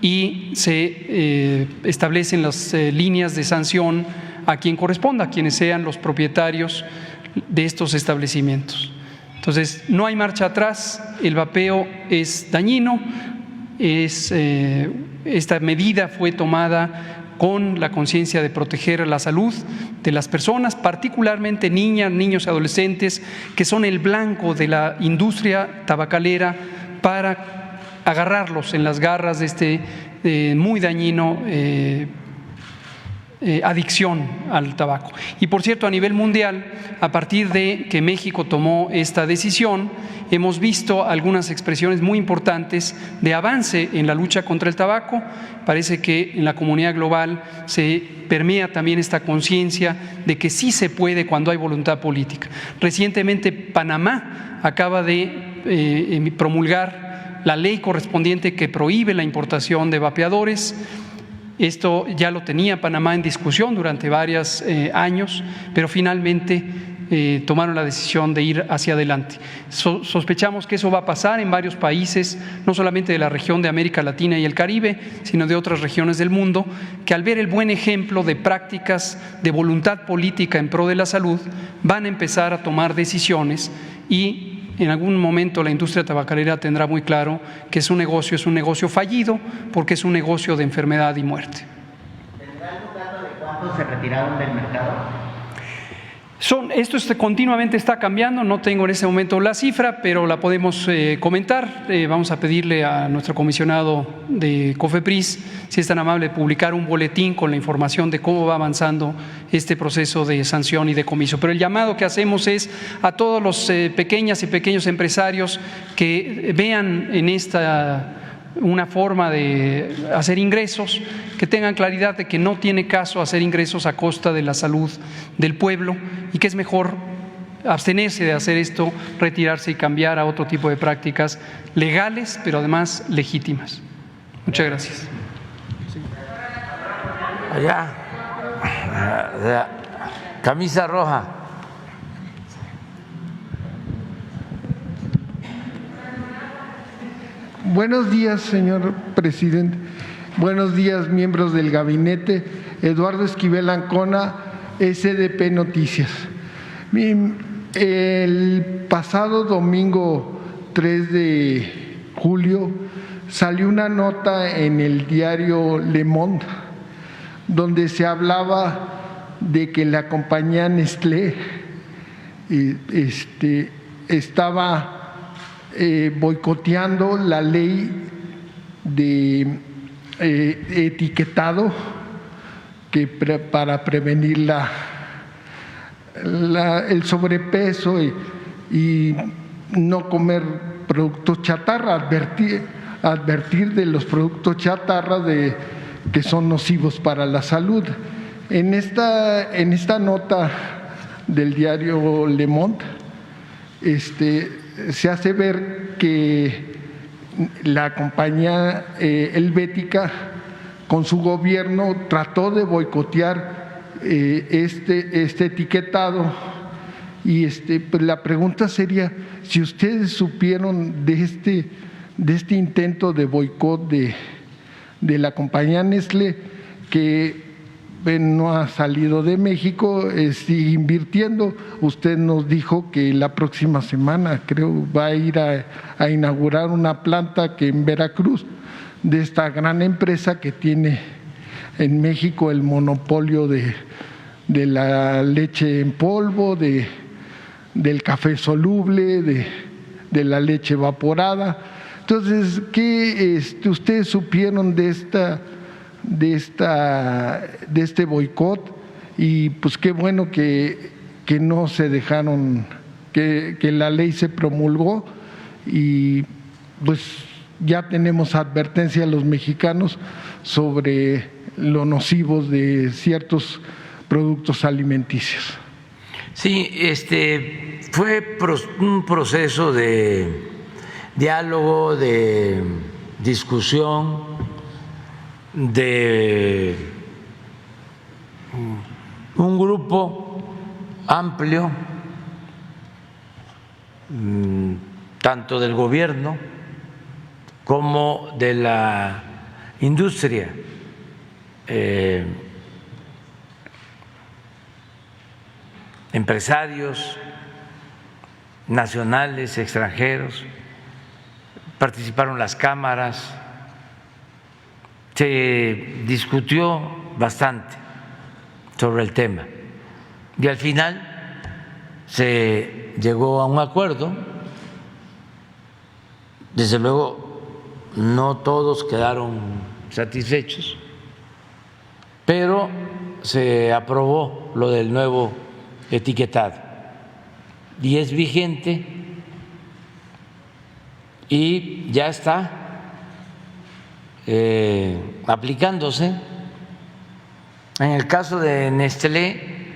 y se establecen las líneas de sanción a quien corresponda, a quienes sean los propietarios de estos establecimientos. Entonces, no hay marcha atrás, el vapeo es dañino, esta medida fue tomada con la conciencia de proteger la salud de las personas, particularmente niñas, niños y adolescentes, que son el blanco de la industria tabacalera, para agarrarlos en las garras de este muy dañino adicción al tabaco. Y, por cierto, a nivel mundial, a partir de que México tomó esta decisión, hemos visto algunas expresiones muy importantes de avance en la lucha contra el tabaco. Parece que en la comunidad global se permea también esta conciencia de que sí se puede cuando hay voluntad política. Recientemente, Panamá acaba de promulgar la ley correspondiente que prohíbe la importación de vapeadores. Esto ya lo tenía Panamá en discusión durante varios años, pero finalmente tomaron la decisión de ir hacia adelante. Sospechamos que eso va a pasar en varios países, no solamente de la región de América Latina y el Caribe, sino de otras regiones del mundo, que al ver el buen ejemplo de prácticas de voluntad política en pro de la salud, van a empezar a tomar decisiones, y en algún momento la industria tabacalera tendrá muy claro que es un negocio fallido, porque es un negocio de enfermedad y muerte. ¿Tendrá algún dato de cuántos se retiraron del mercado? Esto continuamente está cambiando, no tengo en ese momento la cifra, pero la podemos comentar. Vamos a pedirle a nuestro comisionado de COFEPRIS, si es tan amable, publicar un boletín con la información de cómo va avanzando este proceso de sanción y decomiso. Pero el llamado que hacemos es a todos los pequeñas y pequeños empresarios que vean en esta una forma de hacer ingresos, que tengan claridad de que no tiene caso hacer ingresos a costa de la salud del pueblo, y que es mejor abstenerse de hacer esto, retirarse y cambiar a otro tipo de prácticas legales, pero además legítimas. Muchas gracias. Camisa roja. Buenos días, señor presidente. Buenos días, miembros del gabinete. Eduardo Esquivel Ancona, SDP Noticias. El pasado domingo 3 de julio salió una nota en el diario Le Monde donde se hablaba de que la compañía Nestlé estaba boicoteando la ley de etiquetado para prevenir el sobrepeso y no comer productos chatarra, advertir de los productos chatarra que son nocivos para la salud. En esta nota del diario Le Monde se hace ver que la compañía helvética con su gobierno trató de boicotear este etiquetado y pues la pregunta sería si ustedes supieron de este intento de boicot de la compañía Nestlé, que no ha salido de México, sigue invirtiendo. Usted nos dijo que la próxima semana, creo, va a ir a inaugurar una planta que en Veracruz, de esta gran empresa que tiene en México el monopolio de la leche en polvo, del café soluble, de la leche evaporada. Entonces, ¿qué ustedes supieron de este boicot? Y pues qué bueno que no se dejaron, que la ley se promulgó y pues ya tenemos advertencia a los mexicanos sobre lo nocivos de ciertos productos alimenticios. Sí, fue un proceso de diálogo, de discusión, de un grupo amplio, tanto del gobierno como de la industria, empresarios nacionales, extranjeros, participaron las cámaras, se discutió bastante sobre el tema y al final se llegó a un acuerdo. Desde luego no todos quedaron satisfechos, pero se aprobó lo del nuevo etiquetado y es vigente y ya está aplicándose. En el caso de Nestlé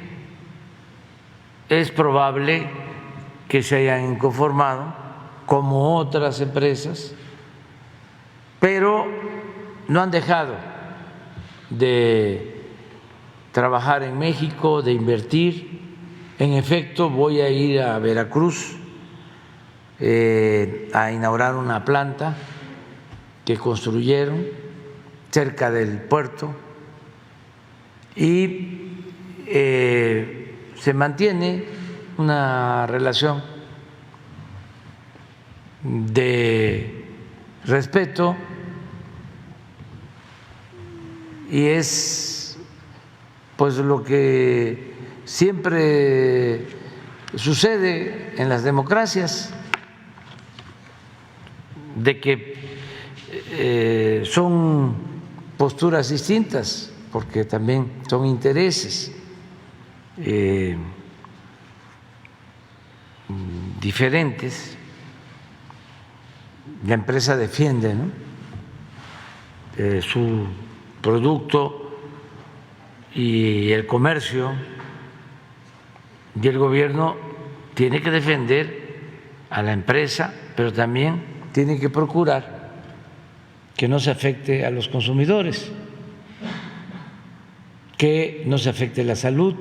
es probable que se hayan inconformado como otras empresas, pero no han dejado de trabajar en México, de invertir. En efecto, voy a ir a Veracruz a inaugurar una planta que construyeron cerca del puerto y se mantiene una relación de respeto y es pues lo que siempre sucede en las democracias, de que son posturas distintas, porque también son intereses diferentes. La empresa defiende, ¿no?, su producto y el comercio, y el gobierno tiene que defender a la empresa, pero también tiene que procurar que no se afecte a los consumidores, que no se afecte la salud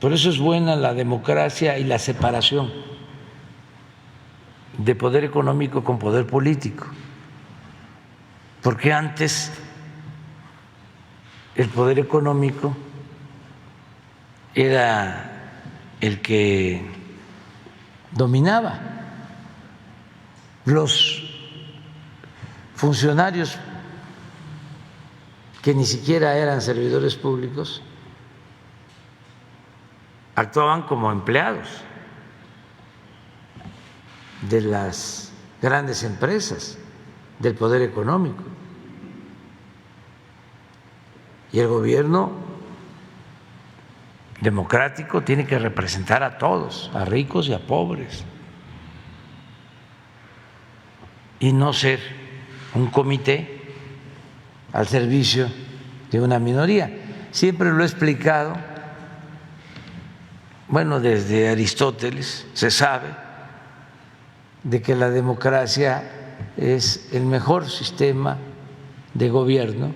Por eso es buena la democracia y la separación de poder económico con poder político, porque antes el poder económico era el que dominaba. Los funcionarios que ni siquiera eran servidores públicos actuaban como empleados de las grandes empresas, del poder económico. Y el gobierno democrático tiene que representar a todos, a ricos y a pobres, y no ser un comité al servicio de una minoría. Siempre lo he explicado, bueno, desde Aristóteles se sabe de que la democracia es el mejor sistema de gobierno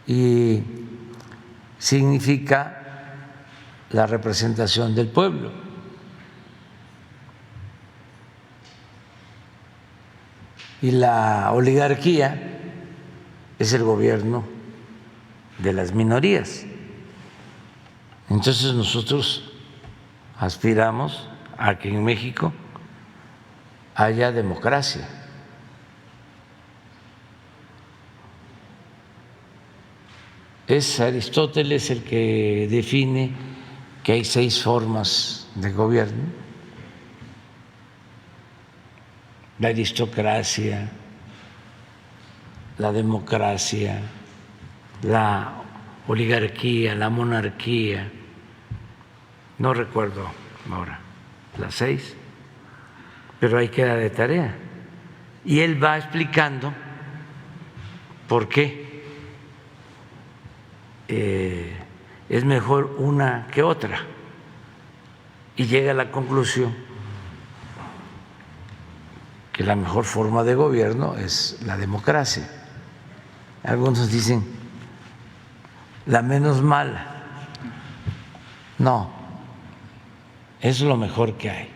y significa la representación del pueblo. Y la oligarquía es el gobierno de las minorías. Entonces nosotros aspiramos a que en México haya democracia. Es Aristóteles el que define que hay 6 formas de gobierno: la aristocracia, la democracia, la oligarquía, la monarquía, no recuerdo ahora las 6, pero ahí queda de tarea. Y él va explicando por qué es mejor una que otra y llega a la conclusión que la mejor forma de gobierno es la democracia. Algunos dicen la menos mala. No, es lo mejor que hay.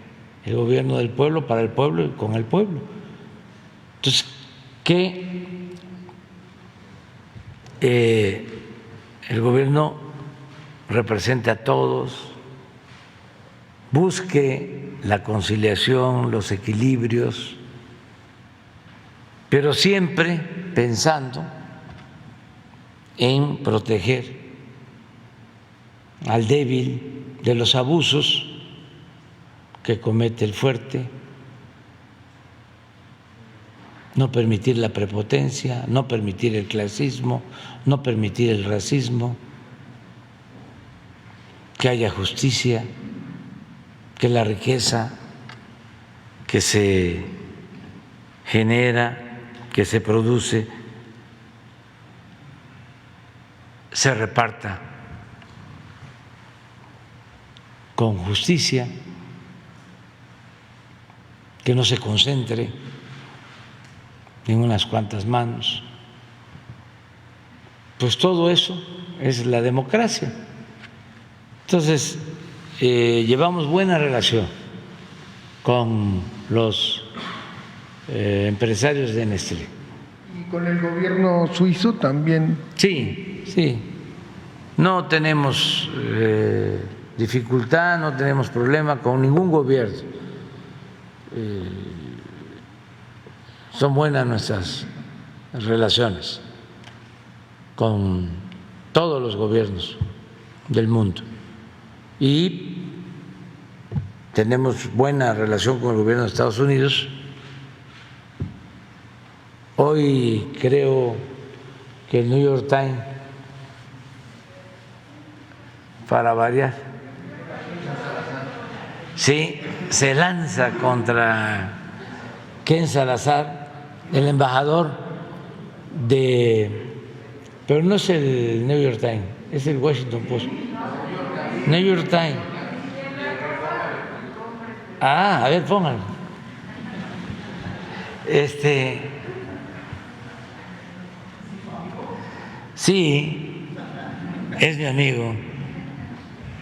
El gobierno del pueblo, para el pueblo y con el pueblo. Entonces, que el gobierno represente a todos, busque la conciliación, los equilibrios, pero siempre pensando en proteger al débil de los abusos que comete el fuerte, no permitir la prepotencia, no permitir el clasismo, no permitir el racismo, que haya justicia, que la riqueza que se genera, que se produce, se reparta con justicia, que no se concentre en unas cuantas manos. Pues todo eso es la democracia. Entonces, llevamos buena relación con los empresarios de Nestlé. ¿Y con el gobierno suizo también? Sí, sí. No tenemos dificultad, no tenemos problema con ningún gobierno. Son buenas nuestras relaciones con todos los gobiernos del mundo y tenemos buena relación con el gobierno de Estados Unidos. Hoy creo que el New York Times, para variar, sí, se lanza contra Ken Salazar, el embajador pero no es el New York Times, es el Washington Post. New York Times. A ver, pónganlo. Sí, es mi amigo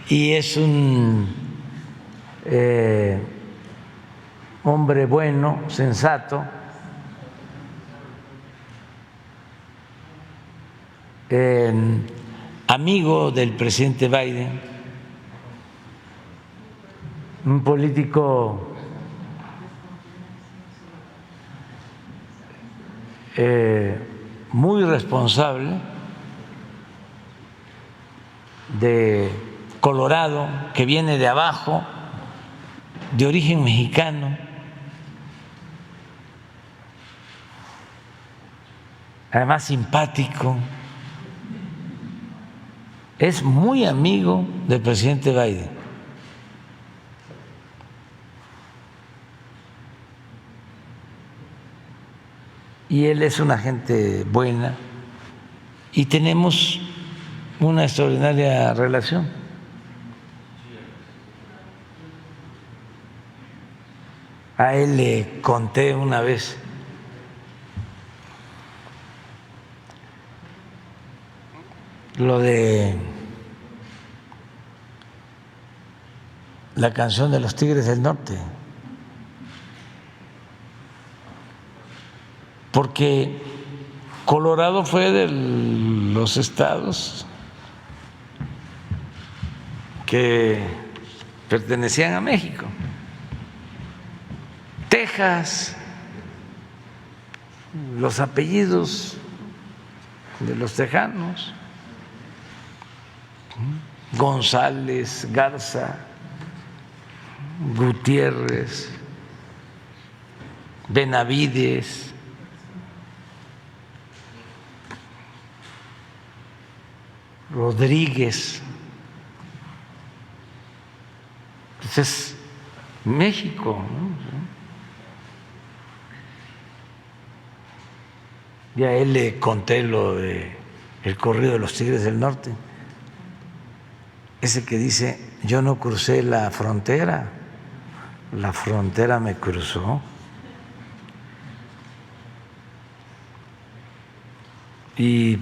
y es un hombre bueno, sensato, amigo del presidente Biden, un político muy responsable, de Colorado, que viene de abajo, de origen mexicano, además simpático, es muy amigo del presidente Biden. Y él es una gente buena y tenemos una extraordinaria relación. A él le conté una vez lo de la canción de los Tigres del Norte, porque Colorado fue de los estados que pertenecían a México. Texas, los apellidos de los tejanos, González, Garza, Gutiérrez, Benavides, Rodríguez. Entonces, México, ¿no? Y a él le conté lo de el corrido de los Tigres del Norte, ese que dice: yo no crucé la frontera me cruzó. Y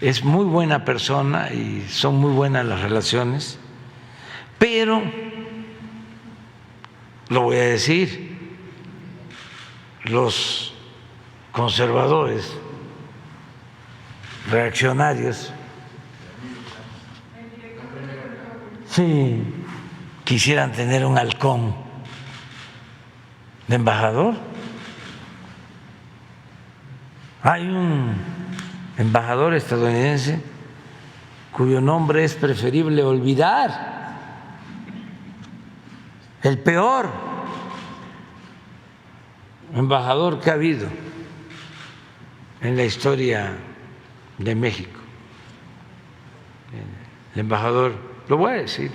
es muy buena persona y son muy buenas las relaciones, pero lo voy a decir, los conservadores, reaccionarios, sí quisieran tener un halcón de embajador. Hay un embajador estadounidense cuyo nombre es preferible olvidar, el peor embajador que ha habido en la historia de México. El embajador, lo voy a decir,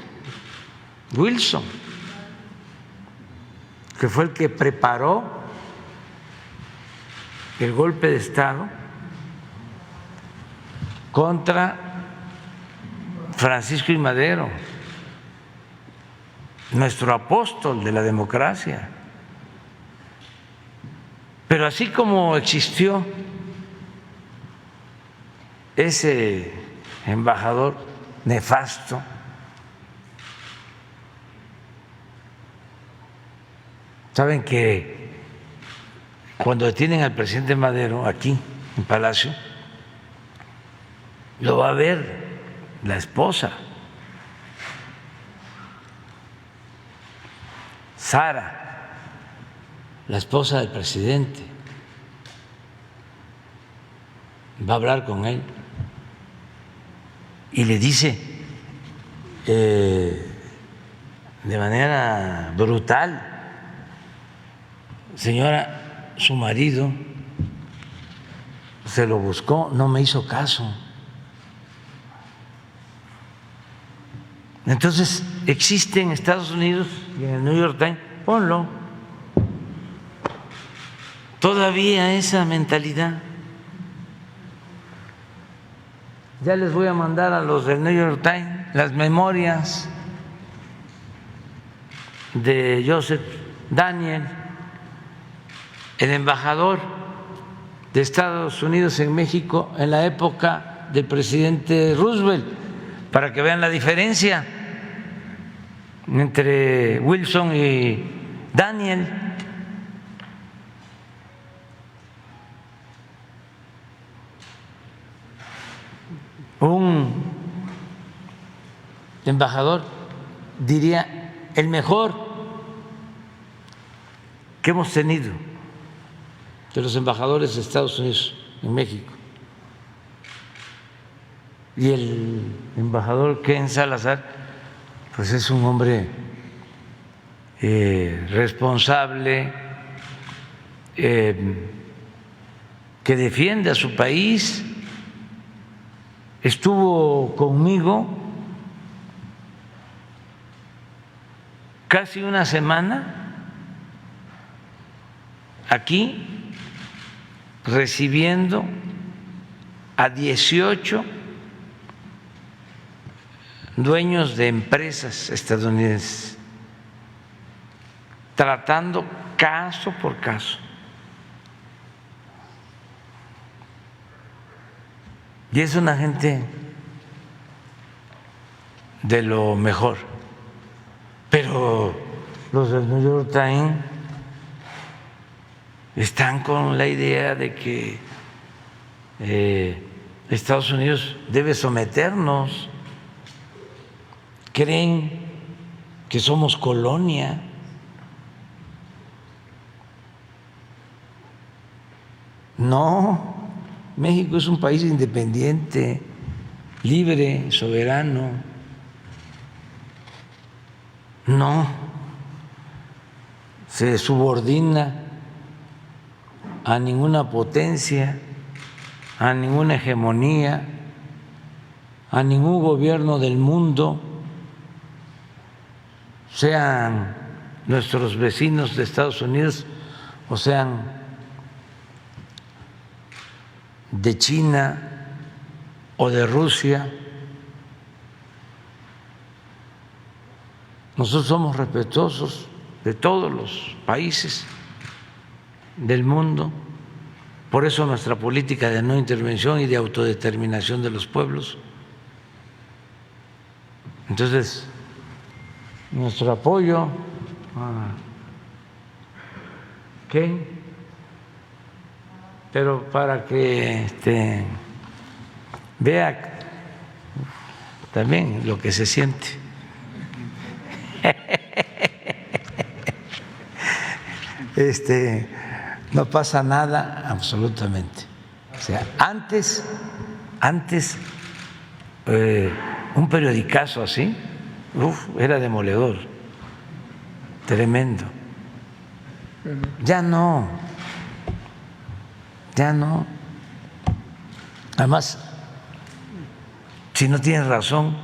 Wilson, que fue el que preparó el golpe de Estado contra Francisco I. Madero, nuestro apóstol de la democracia. Pero así como existió ese embajador nefasto, saben que cuando detienen al presidente Madero aquí en Palacio, lo va a ver la esposa, Sara, la esposa del presidente, va a hablar con él y le dice de manera brutal: señora, su marido se lo buscó, no me hizo caso. Entonces, existe en Estados Unidos y en el New York Times, ponlo, todavía esa mentalidad. Ya les voy a mandar a los del New York Times las memorias de Joseph Daniel, el embajador de Estados Unidos en México en la época del presidente Roosevelt, para que vean la diferencia entre Wilson y Daniel. Un embajador, diría, el mejor que hemos tenido de los embajadores de Estados Unidos en México. Y el embajador Ken Salazar, pues es un hombre responsable, que defiende a su país. Estuvo conmigo casi una semana aquí recibiendo a 18 dueños de empresas estadounidenses, tratando caso por caso. Y es una gente de lo mejor. Pero los del New York Times están con la idea de que Estados Unidos debe someternos. Creen que somos colonia. No. México es un país independiente, libre, soberano. No se subordina a ninguna potencia, a ninguna hegemonía, a ningún gobierno del mundo, sean nuestros vecinos de Estados Unidos o sean de China o de Rusia. Nosotros somos respetuosos de todos los países del mundo, por eso nuestra política de no intervención y de autodeterminación de los pueblos. Entonces, nuestro apoyo a Ken, pero para que vea también lo que se siente. No pasa nada absolutamente. O sea, antes un periodicazo así, era demoledor, tremendo. Ya no. Además, si no tienes razón,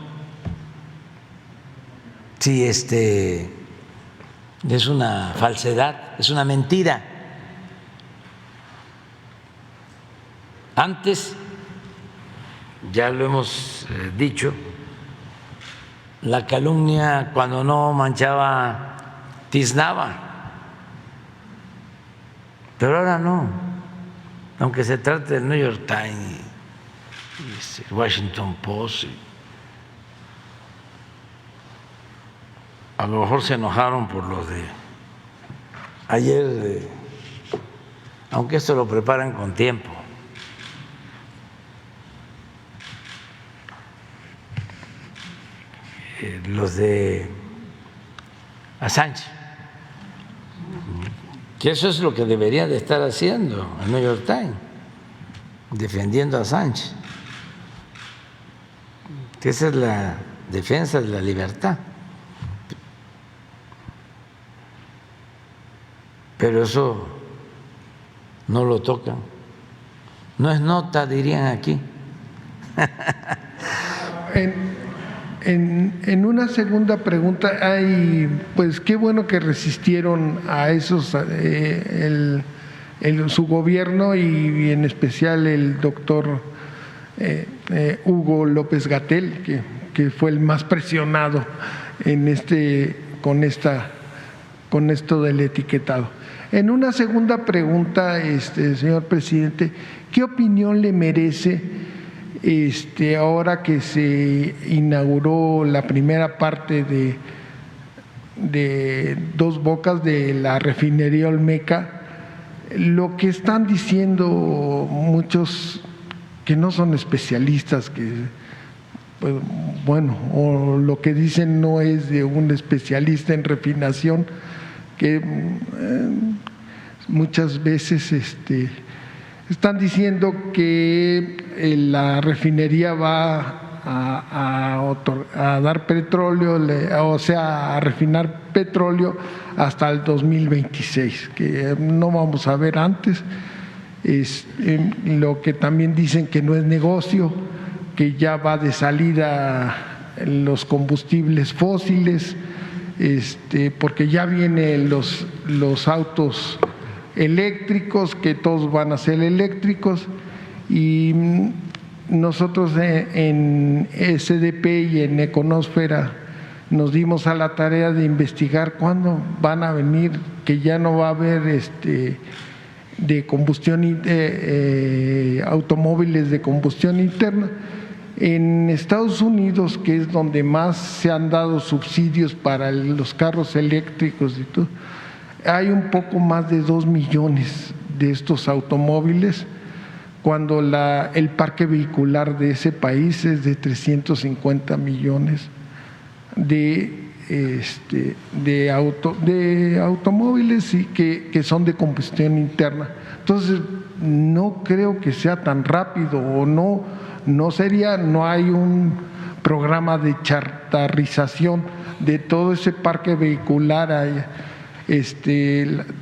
si es una falsedad, es una mentira. Antes, ya lo hemos dicho, la calumnia cuando no manchaba tiznaba, pero ahora no. Aunque se trate del New York Times, el Washington Post, a lo mejor se enojaron por lo de ayer, aunque esto lo preparan con tiempo. Los de Assange, que eso es lo que debería de estar haciendo el New York Times, defendiendo a Assange, que esa es la defensa de la libertad. Pero eso no lo tocan, no es nota, dirían aquí. En una segunda pregunta, pues qué bueno que resistieron a esos, su gobierno y en especial el doctor Hugo López-Gatell, que fue el más presionado en con esto del etiquetado. En una segunda pregunta, señor presidente, ¿qué opinión le merece Ahora que se inauguró la primera parte de Dos Bocas de la refinería Olmeca, lo que están diciendo muchos que no son especialistas, que pues, bueno, o lo que dicen no es de un especialista en refinación, que muchas veces están diciendo que la refinería va a dar petróleo, o sea, a refinar petróleo hasta el 2026, que no vamos a ver antes. Lo que también dicen que no es negocio, que ya va de salida los combustibles fósiles, porque ya vienen los autos eléctricos, que todos van a ser eléctricos, y nosotros en SDP y en Econósfera nos dimos a la tarea de investigar cuándo van a venir, que ya no va a haber de combustión, automóviles de combustión interna. En Estados Unidos, que es donde más se han dado subsidios para los carros eléctricos y todo, hay un poco más de 2 millones de estos automóviles, cuando el parque vehicular de ese país es de 350 millones de automóviles y que son de combustión interna. Entonces, no creo que sea tan rápido, o no hay un programa de chartarización de todo ese parque vehicular.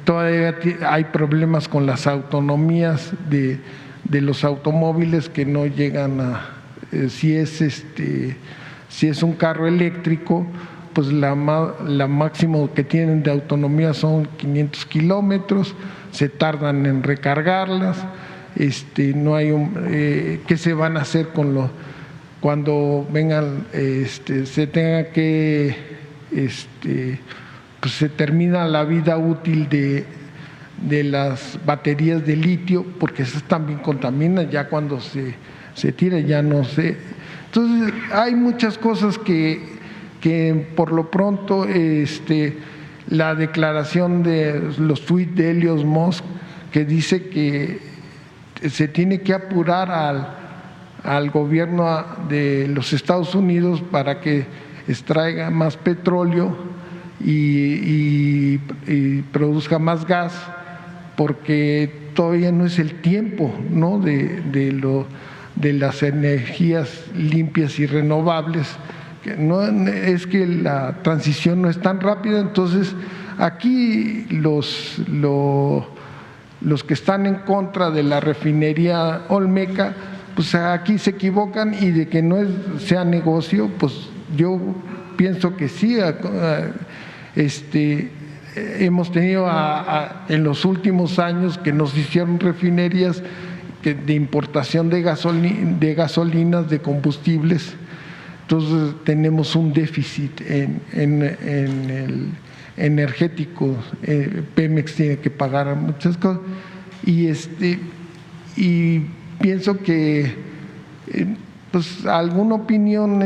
Todavía hay problemas con las autonomías de los automóviles, que no llegan a si es un carro eléctrico, pues la máximo que tienen de autonomía son 500 kilómetros, se tardan en recargarlas. No hay ¿qué se van a hacer cuando vengan, se tenga que, pues se termina la vida útil de las baterías de litio, porque esas también contaminan, ya cuando se tira ya no sé. Entonces hay muchas cosas que por lo pronto la declaración de los tuits de Elon Musk, que dice que se tiene que apurar al gobierno de los Estados Unidos para que extraiga más petróleo y produzca más gas, porque todavía no es el tiempo, ¿no?, de las energías limpias y renovables. No es que la transición no es tan rápida. Entonces aquí los que están en contra de la refinería Olmeca, pues aquí se equivocan, y de que no sea negocio, pues yo pienso que sí. Hemos tenido en los últimos años que nos hicieron refinerías de importación de gasolinas, de combustibles. Entonces tenemos un déficit en el energético. Pemex tiene que pagar muchas cosas, y pienso que pues alguna opinión,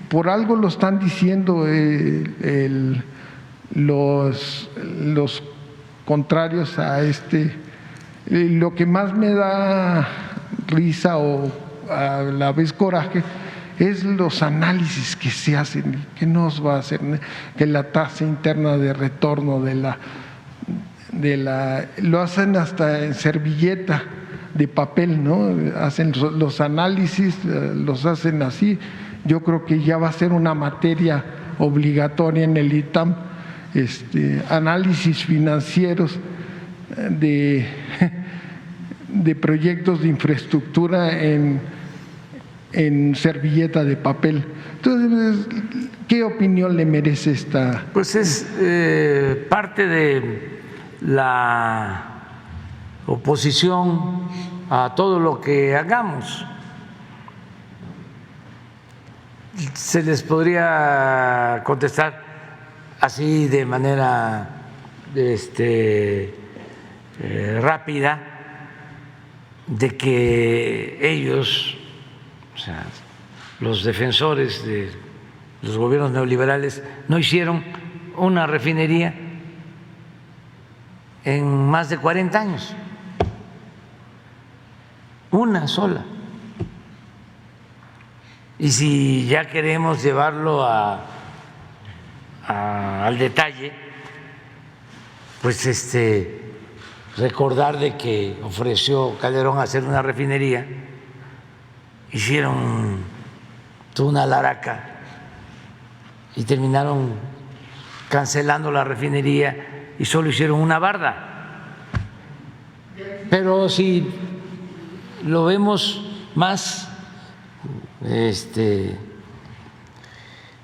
por algo lo están diciendo los contrarios a Lo que más me da risa, o a la vez coraje, es los análisis que se hacen. ¿Qué nos va a hacer? Que la tasa interna de retorno lo hacen hasta en servilleta de papel, ¿no? Hacen los análisis, los hacen así. Yo creo que ya va a ser una materia obligatoria en el ITAM, análisis financieros de proyectos de infraestructura en servilleta de papel. Entonces, ¿qué opinión le merece esta? Pues es parte de la oposición a todo lo que hagamos. Se les podría contestar así de manera rápida, de que ellos, o sea, los defensores de los gobiernos neoliberales, no hicieron una refinería en más de 40 años, una sola. Y si ya queremos llevarlo al detalle, pues recordar de que ofreció Calderón hacer una refinería, hicieron toda una laraca y terminaron cancelando la refinería y solo hicieron una barda. Pero si lo vemos más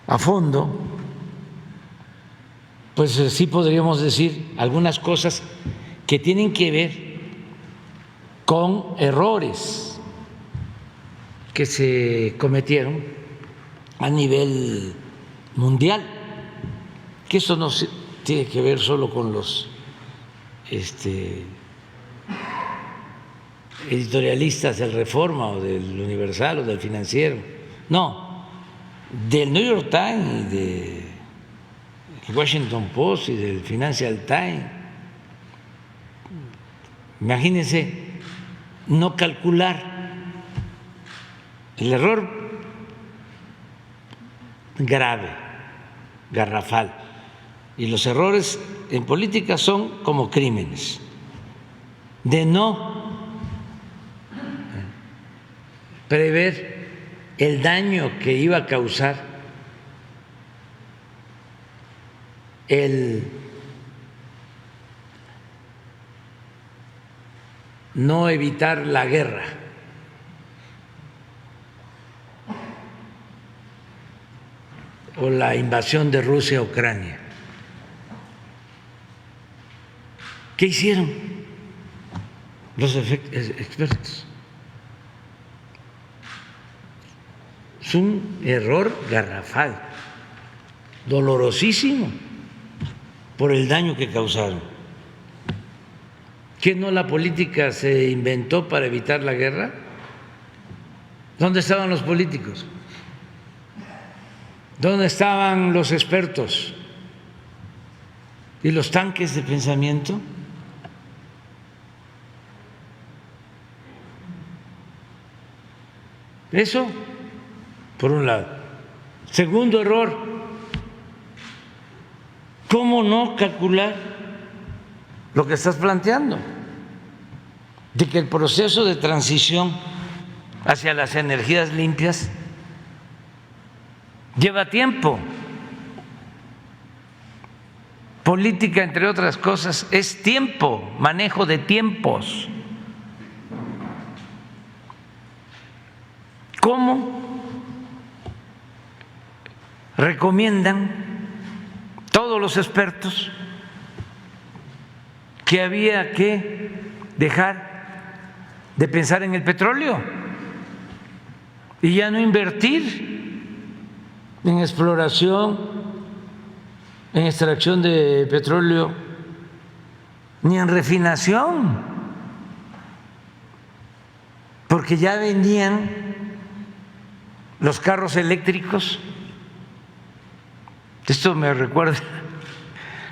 a fondo, pues sí podríamos decir algunas cosas que tienen que ver con errores que se cometieron a nivel mundial, que eso no tiene que ver solo con los editorialistas del Reforma o del Universal o del Financiero, no, del New York Times, del Washington Post y del Financial Times. Imagínense no calcular el error grave, garrafal. Y los errores en política son como crímenes, de no prever el daño que iba a causar el no evitar la guerra. O la invasión de Rusia a Ucrania. ¿Qué hicieron los expertos? Es un error garrafal, dolorosísimo por el daño que causaron. ¿Que no la política se inventó para evitar la guerra? ¿Dónde estaban los políticos? ¿Dónde estaban los expertos y los tanques de pensamiento? Eso, por un lado. Segundo error, ¿cómo no calcular lo que estás planteando? De que el proceso de transición hacia las energías limpias lleva tiempo. Política, entre otras cosas, es tiempo, manejo de tiempos. ¿Cómo recomiendan todos los expertos que había que dejar de pensar en el petróleo y ya no invertir en exploración, en extracción de petróleo, ni en refinación, porque ya venían los carros eléctricos? Esto me recuerda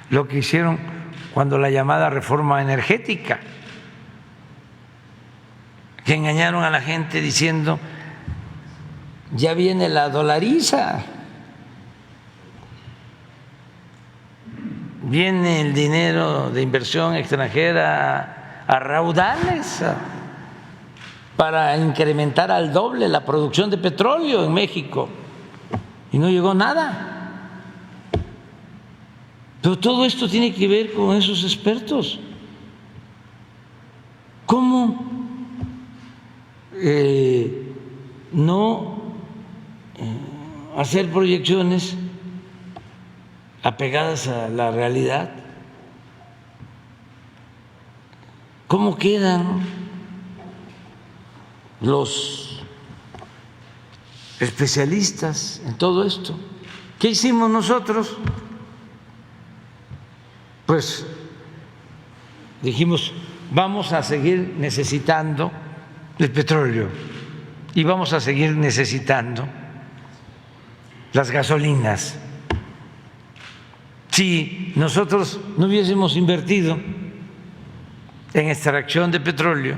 lo que hicieron cuando la llamada reforma energética, que engañaron a la gente diciendo ya viene la dolariza, viene el dinero de inversión extranjera a raudales para incrementar al doble la producción de petróleo en México, y no llegó nada. Pero todo esto tiene que ver con esos expertos. ¿Cómo no hacer proyecciones apegadas a la realidad? ¿Cómo quedan los especialistas en todo esto? ¿Qué hicimos nosotros? Pues dijimos, vamos a seguir necesitando el petróleo y vamos a seguir necesitando las gasolinas. Si nosotros no hubiésemos invertido en extracción de petróleo,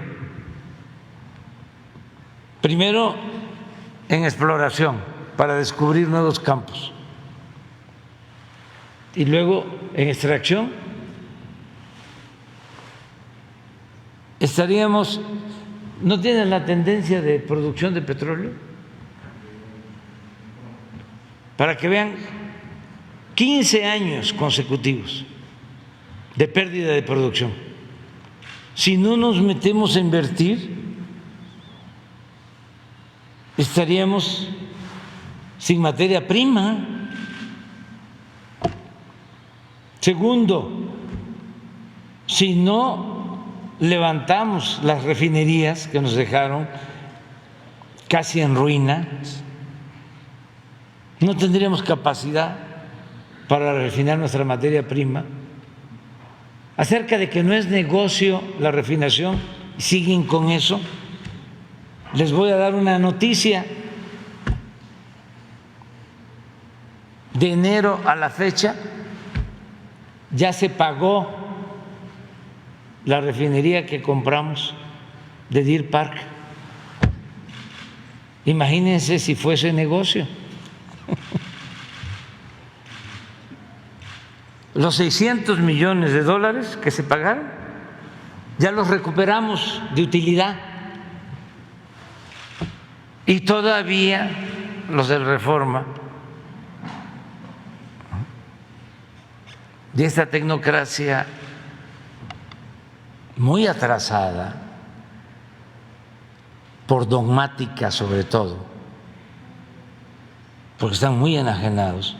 primero en exploración para descubrir nuevos campos y luego en extracción, estaríamos, ¿no tienen la tendencia de producción de petróleo? Para que vean, 15 años consecutivos de pérdida de producción. Si no nos metemos a invertir, estaríamos sin materia prima. Segundo, si no levantamos las refinerías que nos dejaron casi en ruina, no tendríamos capacidad para refinar nuestra materia prima. Acerca de que no es negocio la refinación, siguen con eso. Les voy a dar una noticia. De enero a la fecha ya se pagó la refinería que compramos de Deer Park. Imagínense si fuese negocio. Los 600 millones de dólares que se pagaron ya los recuperamos de utilidad y todavía los del Reforma de esta tecnocracia muy atrasada, por dogmática sobre todo, porque están muy enajenados,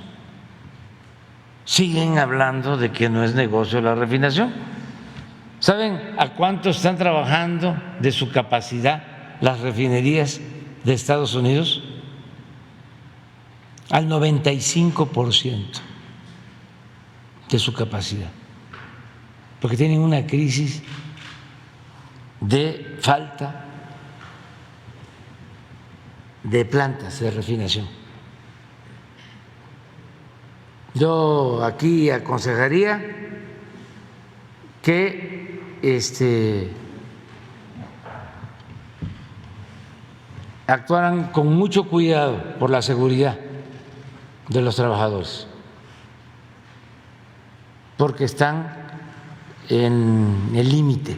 siguen hablando de que no es negocio la refinación. ¿Saben a cuánto están trabajando de su capacidad las refinerías de Estados Unidos? Al 95% de su capacidad, porque tienen una crisis de falta de plantas de refinación. Yo aquí aconsejaría que actuaran con mucho cuidado por la seguridad de los trabajadores, porque están en el límite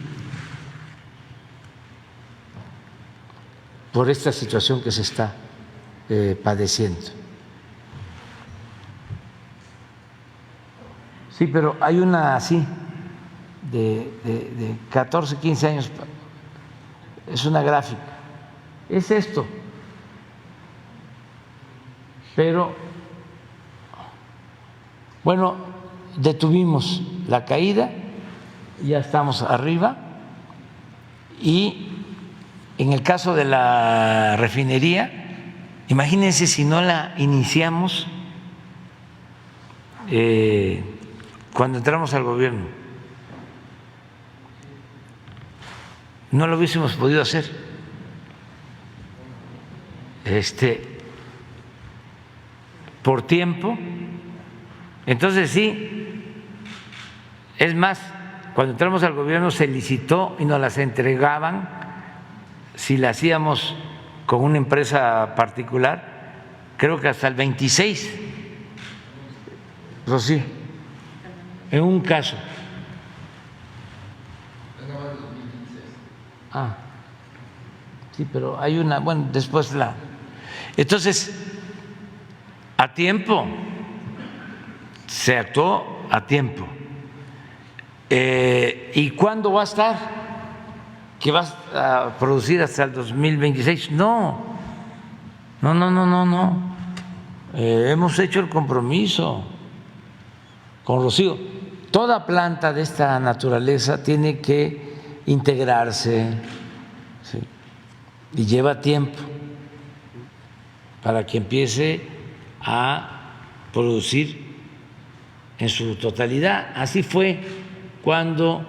por esta situación que se está padeciendo. Sí, pero hay una así, de 14, 15 años, es una gráfica, es esto, pero bueno, detuvimos la caída, ya estamos arriba y en el caso de la refinería, imagínense si no la iniciamos cuando entramos al gobierno, no lo hubiésemos podido hacer. Por tiempo. Entonces sí, es más, cuando entramos al gobierno se licitó y nos las entregaban si la hacíamos con una empresa particular, creo que hasta el 26, Rocío, en un caso. Ah, sí, pero hay una, bueno, después la. Entonces, a tiempo, se actuó a tiempo. ¿Y cuándo va a estar? ¿Que va a producir hasta el 2026? No. Hemos hecho el compromiso con Rocío. Toda planta de esta naturaleza tiene que integrarse, ¿sí? Y lleva tiempo para que empiece a producir en su totalidad. Así fue cuando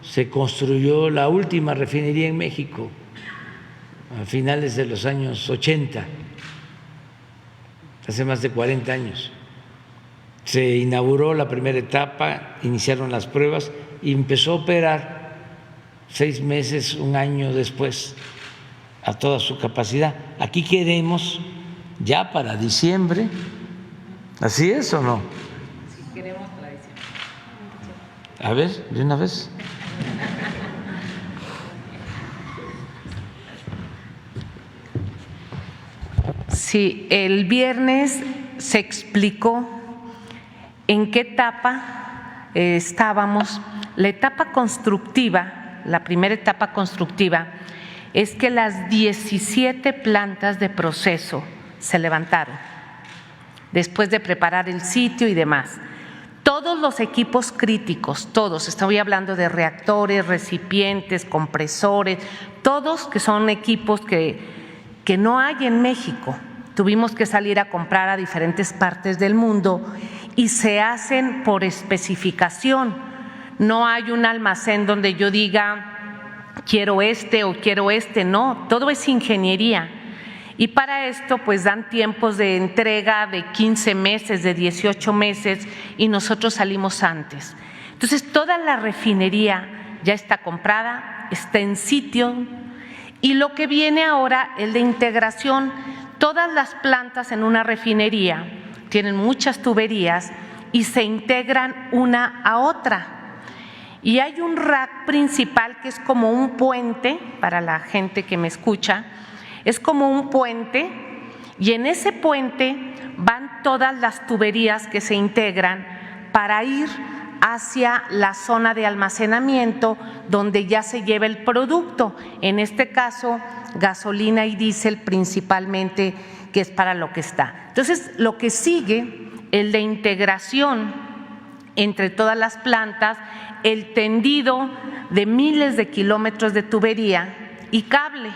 se construyó la última refinería en México, a finales de los años 80, hace más de 40 años. Se inauguró la primera etapa, iniciaron las pruebas y empezó a operar 6 meses, un año después, a toda su capacidad. Aquí queremos ya para diciembre, ¿así es o no? Sí, queremos para diciembre. A ver, de una vez. Sí, el viernes se explicó en qué etapa estábamos. La etapa constructiva, la primera etapa constructiva, es que las 17 plantas de proceso se levantaron después de preparar el sitio y demás. Todos los equipos críticos, todos, estoy hablando de reactores, recipientes, compresores, todos que son equipos que no hay en México. Tuvimos que salir a comprar a diferentes partes del mundo y se hacen por especificación. No hay un almacén donde yo diga quiero este o quiero este, no, todo es ingeniería. Y para esto pues dan tiempos de entrega de 15 meses, de 18 meses y nosotros salimos antes. Entonces toda la refinería ya está comprada, está en sitio y lo que viene ahora es de integración. Todas las plantas en una refinería tienen muchas tuberías y se integran una a otra. Y hay un rack principal que es como un puente, para la gente que me escucha, es como un puente y en ese puente van todas las tuberías que se integran para ir hacia la zona de almacenamiento donde ya se lleva el producto, en este caso gasolina y diésel principalmente, que es para lo que está. Entonces, lo que sigue, el de integración entre todas las plantas, el tendido de miles de kilómetros de tubería y cable,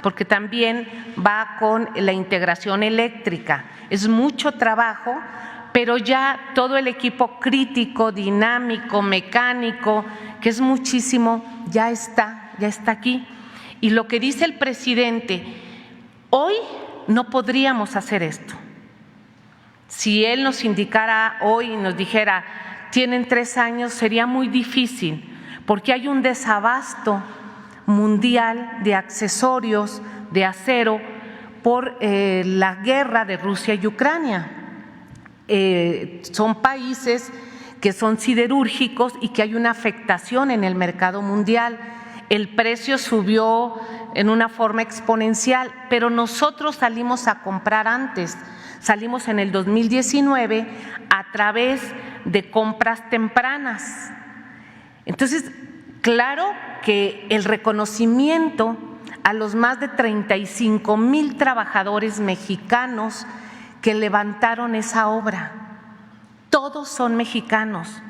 porque también va con la integración eléctrica. Es mucho trabajo, pero ya todo el equipo crítico, dinámico, mecánico, que es muchísimo, ya está aquí. Y lo que dice el presidente, hoy no podríamos hacer esto. Si él nos indicara hoy y nos dijera, tienen 3 años, sería muy difícil, porque hay un desabasto mundial de accesorios de acero por la guerra de Rusia y Ucrania. Son países que son siderúrgicos y que hay una afectación en el mercado mundial. El precio subió en una forma exponencial, pero nosotros salimos a comprar antes, salimos en el 2019 a través de compras tempranas. Entonces, claro que el reconocimiento a los más de 35,000 trabajadores mexicanos que levantaron esa obra, todos son mexicanos.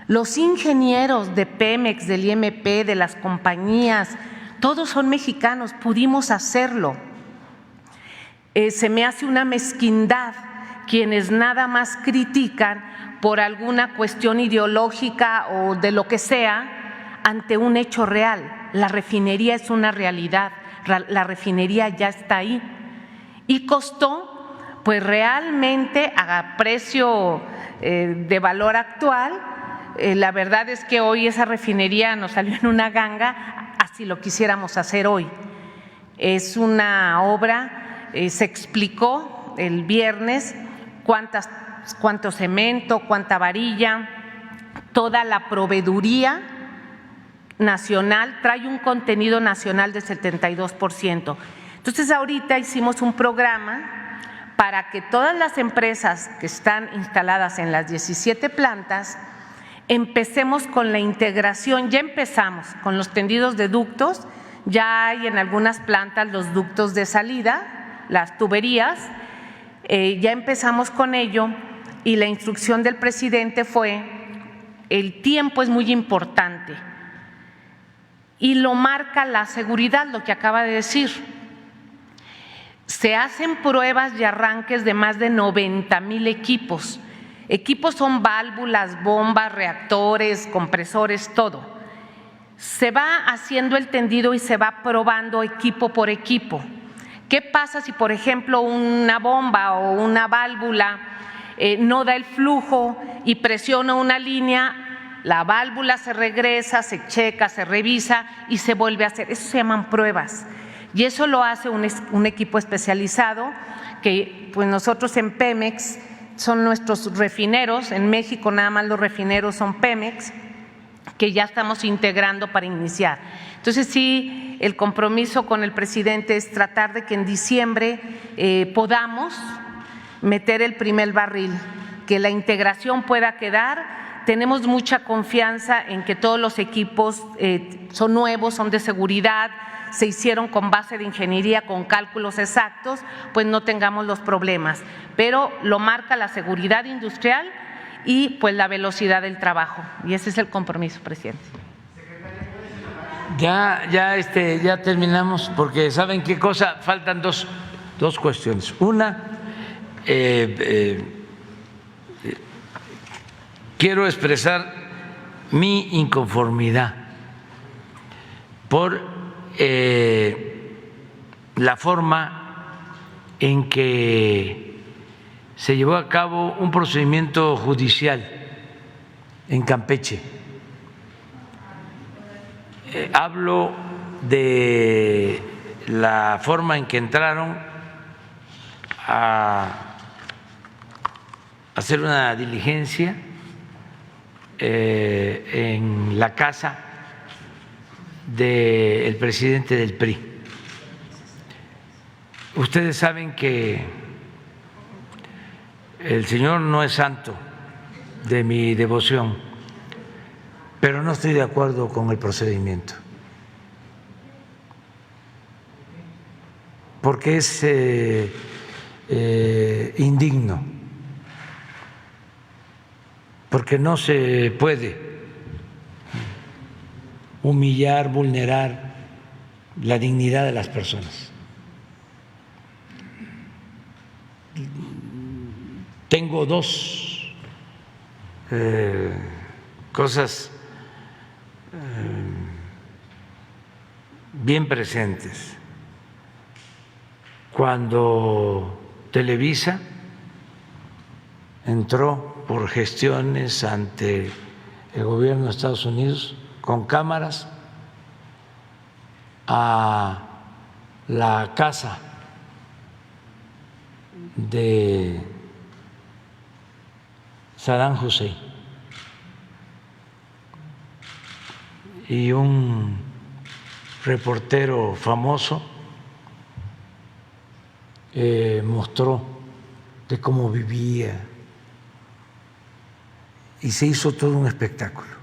Los ingenieros de Pemex, del IMP, de las compañías, todos son mexicanos, pudimos hacerlo. Se me hace una mezquindad quienes nada más critican por alguna cuestión ideológica o de lo que sea ante un hecho real. La refinería es una realidad, la refinería ya está ahí y costó pues realmente a precio de valor actual. La verdad es que hoy esa refinería nos salió en una ganga, así lo quisiéramos hacer hoy. Es una obra, se explicó el viernes cuánto cemento, cuánta varilla, toda la proveeduría nacional trae un contenido nacional de 72%. Entonces ahorita hicimos un programa para que todas las empresas que están instaladas en las 17 plantas empecemos con la integración. Ya empezamos con los tendidos de ductos, ya hay en algunas plantas los ductos de salida, las tuberías, ya empezamos con ello y la instrucción del presidente fue, el tiempo es muy importante y lo marca la seguridad, lo que acaba de decir. Se hacen pruebas y arranques de más de 90,000 equipos. Equipos son válvulas, bombas, reactores, compresores, todo. se va haciendo el tendido y se va probando equipo por equipo. ¿Qué pasa si, por ejemplo, una bomba o una válvula no da el flujo y presiona una línea? La válvula se regresa, se checa, se revisa y se vuelve a hacer. Eso se llaman pruebas. Y eso lo hace un equipo especializado que pues nosotros en Pemex son nuestros refineros. En México nada más los refineros son Pemex, que ya estamos integrando para iniciar. Entonces sí, el compromiso con el presidente es tratar de que en diciembre podamos meter el primer barril, que la integración pueda quedar. Tenemos mucha confianza en que todos los equipos son nuevos, son de seguridad, se hicieron con base de ingeniería, con cálculos exactos, pues no tengamos los problemas. Pero lo marca la seguridad industrial y pues la velocidad del trabajo. Y ese es el compromiso, presidente. Ya terminamos, porque ¿saben qué cosa? Faltan dos cuestiones. Una, quiero expresar mi inconformidad por la forma en que se llevó a cabo un procedimiento judicial en Campeche. Hablo de la forma en que entraron a hacer una diligencia en la casa del presidente del PRI. Ustedes saben que el señor no es santo de mi devoción, pero no estoy de acuerdo con el procedimiento, porque es indigno, porque no se puede humillar, vulnerar la dignidad de las personas. Tengo dos cosas bien presentes. Cuando Televisa entró por gestiones ante el gobierno de Estados Unidos con cámaras a la casa de Saddam Hussein y un reportero famoso mostró de cómo vivía y se hizo todo un espectáculo.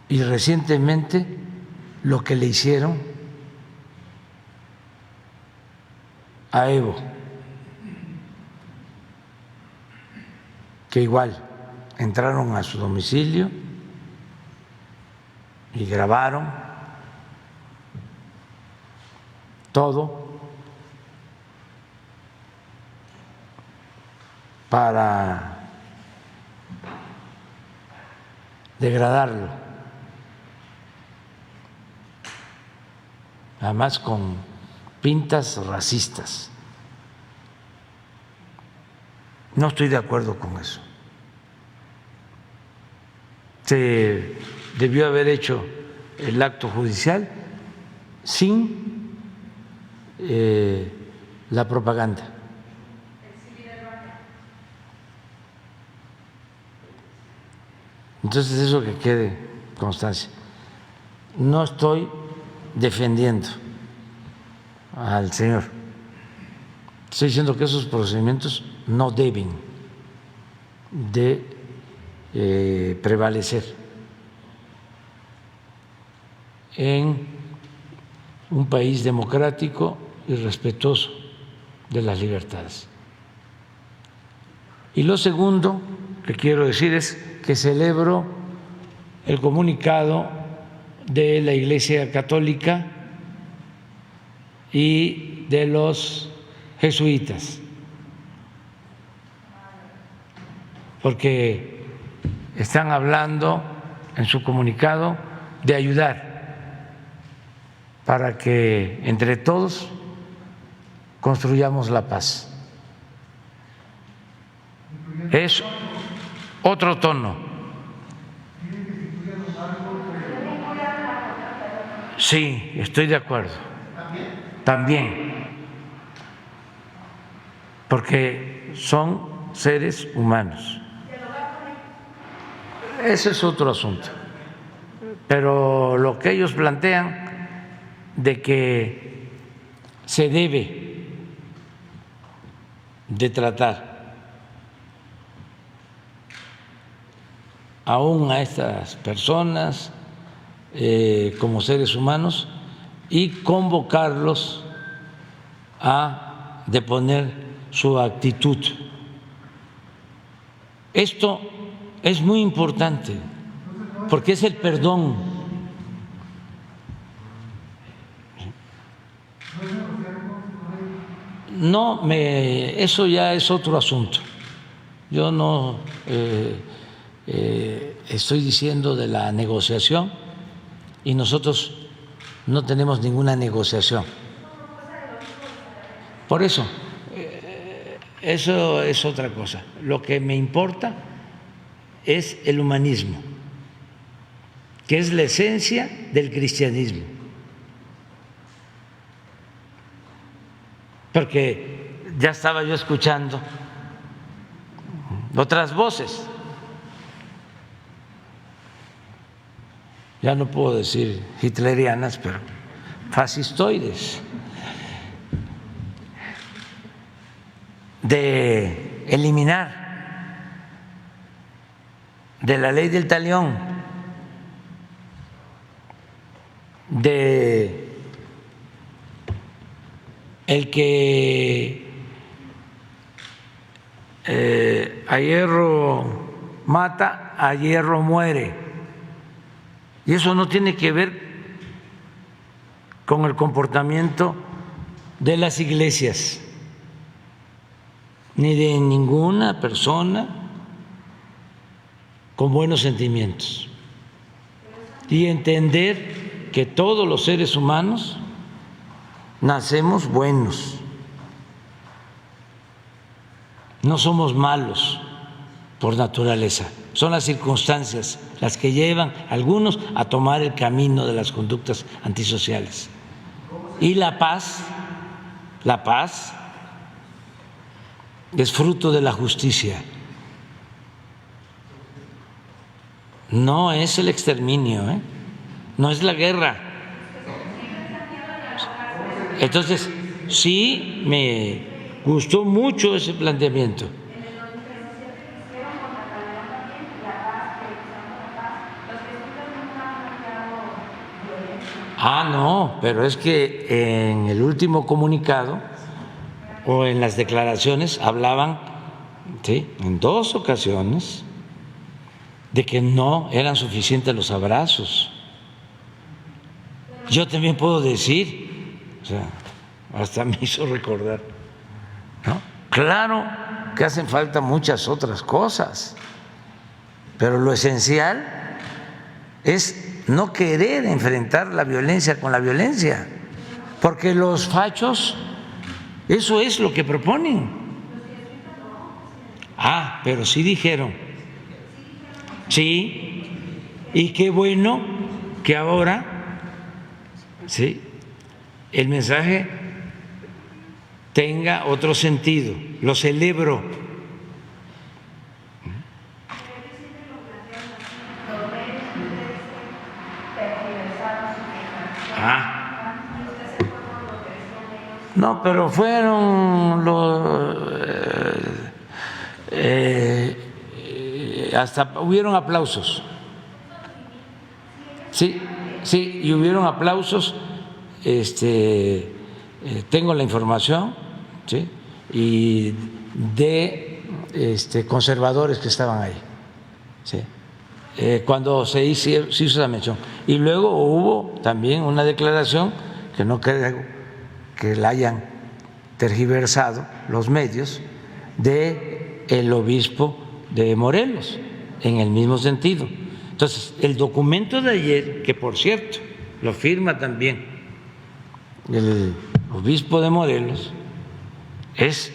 Y recientemente lo que le hicieron a Evo, que igual entraron a su domicilio y grabaron todo para degradarlo, además con pintas racistas. No estoy de acuerdo con eso. Se debió haber hecho el acto judicial sin la propaganda. Entonces, eso que quede constancia. No estoy defendiendo al señor. Estoy diciendo que esos procedimientos no deben de prevalecer en un país democrático y respetuoso de las libertades. Y lo segundo que quiero decir es que celebro el comunicado de la Iglesia Católica y de los jesuitas, porque están hablando en su comunicado de ayudar para que entre todos construyamos la paz. Es otro tono. Sí, estoy de acuerdo. También. Porque son seres humanos. Ese es otro asunto. Pero lo que ellos plantean de que se debe de tratar aún a estas personas como seres humanos y convocarlos a deponer su actitud. Esto es muy importante porque es el perdón. No, eso ya es otro asunto. Yo no estoy diciendo de la negociación y nosotros no tenemos ninguna negociación. Por eso, eso es otra cosa. Lo que me importa es el humanismo, que es la esencia del cristianismo. Porque ya estaba yo escuchando otras voces. Ya no puedo decir hitlerianas, pero fascistoides, de eliminar de la ley del talión, de el que a hierro mata, a hierro muere. Y eso no tiene que ver con el comportamiento de las iglesias, ni de ninguna persona con buenos sentimientos. Y entender que todos los seres humanos nacemos buenos, no somos malos por naturaleza. Son las circunstancias las que llevan a algunos a tomar el camino de las conductas antisociales. Y la paz es fruto de la justicia. No es el exterminio, no es la guerra. Entonces, sí me gustó mucho ese planteamiento. No, pero es que en el último comunicado o en las declaraciones hablaban, ¿sí?, en 2 ocasiones de que no eran suficientes los abrazos. Yo también puedo decir, o sea, hasta me hizo recordar, ¿no? Claro que hacen falta muchas otras cosas, pero lo esencial es no querer enfrentar la violencia con la violencia, porque los fachos eso es lo que proponen. Pero sí dijeron, sí, y qué bueno que ahora, sí, el mensaje tenga otro sentido. Lo celebro. No, pero fueron hasta hubieron aplausos. Sí, y hubieron aplausos. Tengo la información, ¿sí?, y de conservadores que estaban ahí, ¿sí?, cuando se hizo esa mención. Y luego hubo también una declaración que no creo que la hayan tergiversado los medios, de el obispo de Morelos, en el mismo sentido. Entonces, el documento de ayer, que por cierto lo firma también el obispo de Morelos, es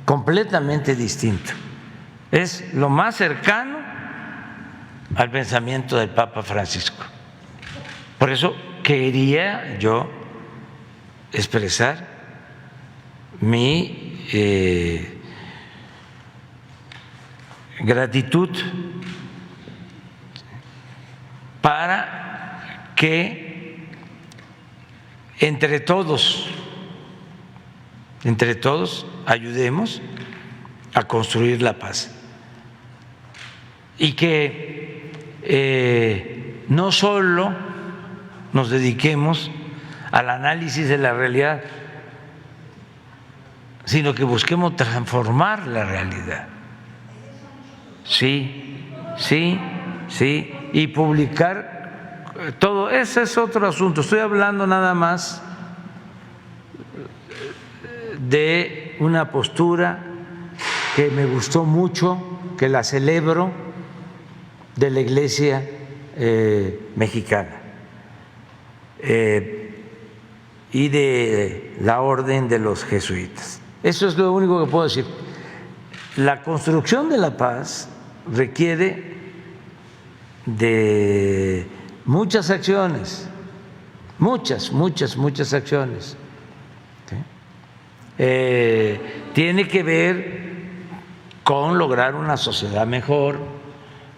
completamente distinto. Es lo más cercano al pensamiento del Papa Francisco. Por eso quería yo expresar mi gratitud para que entre todos ayudemos a construir la paz y que no solo nos dediquemos al análisis de la realidad, sino que busquemos transformar la realidad. Sí, y publicar todo. Ese es otro asunto. Estoy hablando nada más de una postura que me gustó mucho, que la celebro, de la Iglesia mexicana y de la Orden de los Jesuitas. Eso es lo único que puedo decir. La construcción de la paz requiere de muchas acciones, muchas acciones. Tiene que ver con lograr una sociedad mejor,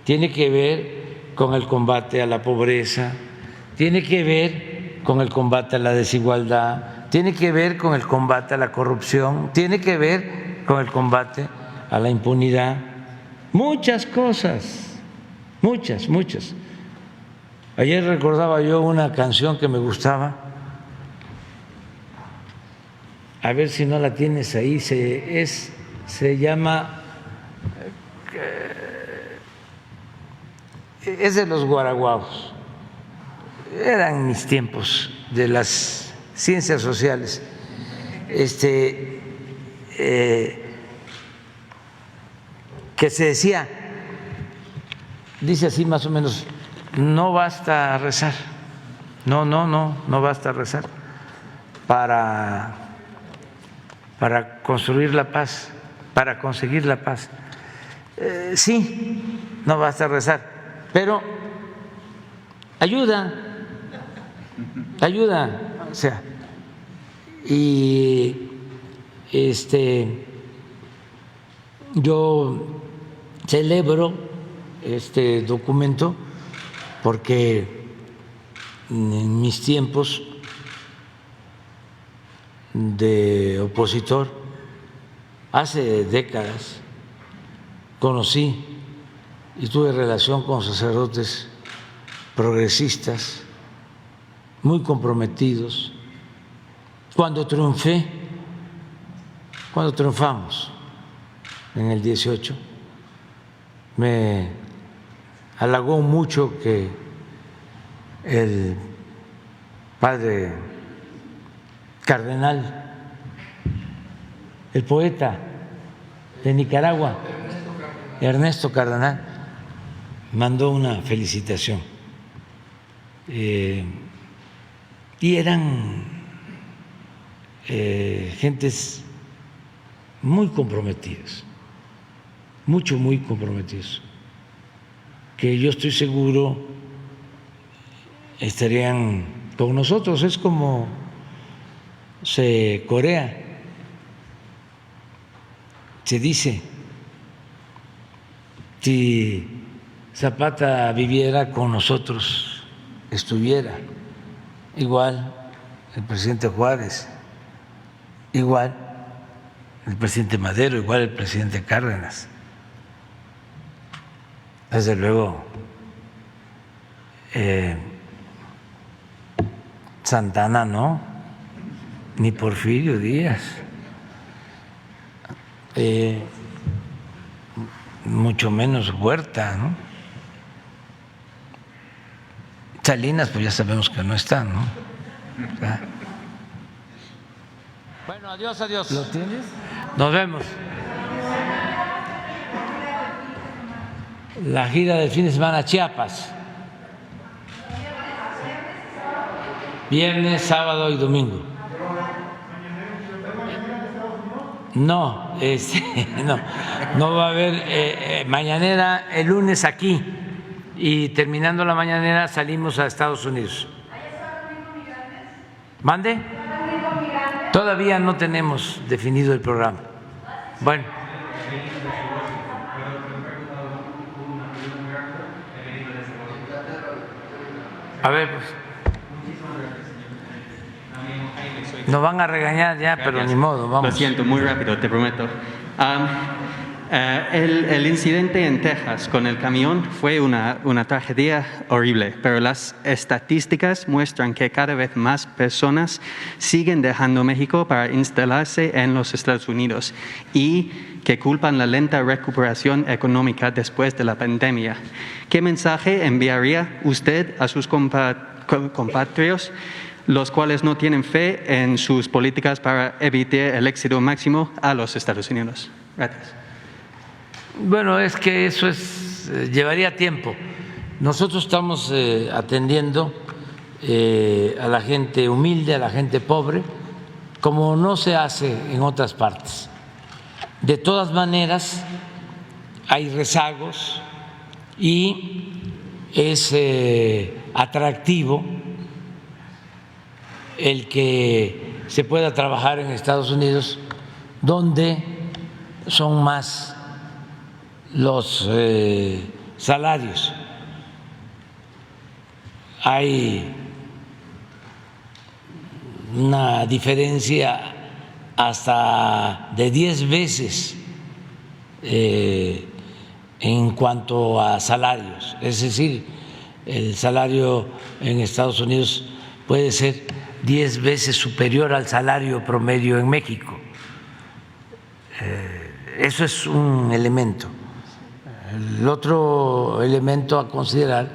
tiene que ver con el combate a la pobreza, tiene que ver con el combate a la desigualdad, tiene que ver con el combate a la corrupción, tiene que ver con el combate a la impunidad. Muchas cosas, muchas. Ayer recordaba yo una canción que me gustaba, a ver si no la tienes ahí, se llama, es de los Guaraguaos, eran mis tiempos de las ciencias sociales, que se decía, dice así más o menos: no basta rezar, no basta rezar para construir la paz, para conseguir la paz. Sí, no basta rezar, pero ayuda, o sea, y yo celebro este documento porque en mis tiempos de opositor, hace décadas, conocí y tuve relación con sacerdotes progresistas muy comprometidos. Cuando triunfamos en el 18, me halagó mucho que el padre cardenal, el poeta de Nicaragua, Ernesto Cardenal, mandó una felicitación. Y eran gentes muy comprometidas, muy comprometidos, que yo estoy seguro estarían con nosotros. Es como se corea, se dice, si Zapata viviera con nosotros, estuviera igual el presidente Juárez, igual el presidente Madero, igual el presidente Cárdenas. Desde luego, Santana no, ni Porfirio Díaz, mucho menos Huerta, ¿no? Salinas, pues ya sabemos que no está, ¿no? O sea, bueno, adiós. ¿Lo tienes? Nos vemos. la gira del fin de semana a Chiapas. Viernes, sábado y domingo. No, no va a haber mañanera el lunes aquí y terminando la mañanera salimos a Estados Unidos. ¿Mande? Todavía no tenemos definido el programa. Bueno. A ver, pues. Nos van a regañar ya, gracias, pero ni modo, vamos. Lo siento, muy rápido, te prometo. El incidente en Texas con el camión fue una tragedia horrible, pero las estadísticas muestran que cada vez más personas siguen dejando México para instalarse en los Estados Unidos y que culpan la lenta recuperación económica después de la pandemia. ¿Qué mensaje enviaría usted a sus compatriotas, los cuales no tienen fe en sus políticas para evitar el éxito máximo a los Estados Unidos? Gracias. Bueno, es que eso llevaría tiempo. Nosotros estamos atendiendo a la gente humilde, a la gente pobre, como no se hace en otras partes. De todas maneras, hay rezagos y es atractivo el que se pueda trabajar en Estados Unidos, donde son más los salarios. Hay una diferencia hasta de 10 veces en cuanto a salarios. Es decir, el salario en Estados Unidos puede ser 10 veces superior al salario promedio en México. Eso es un elemento. El otro elemento a considerar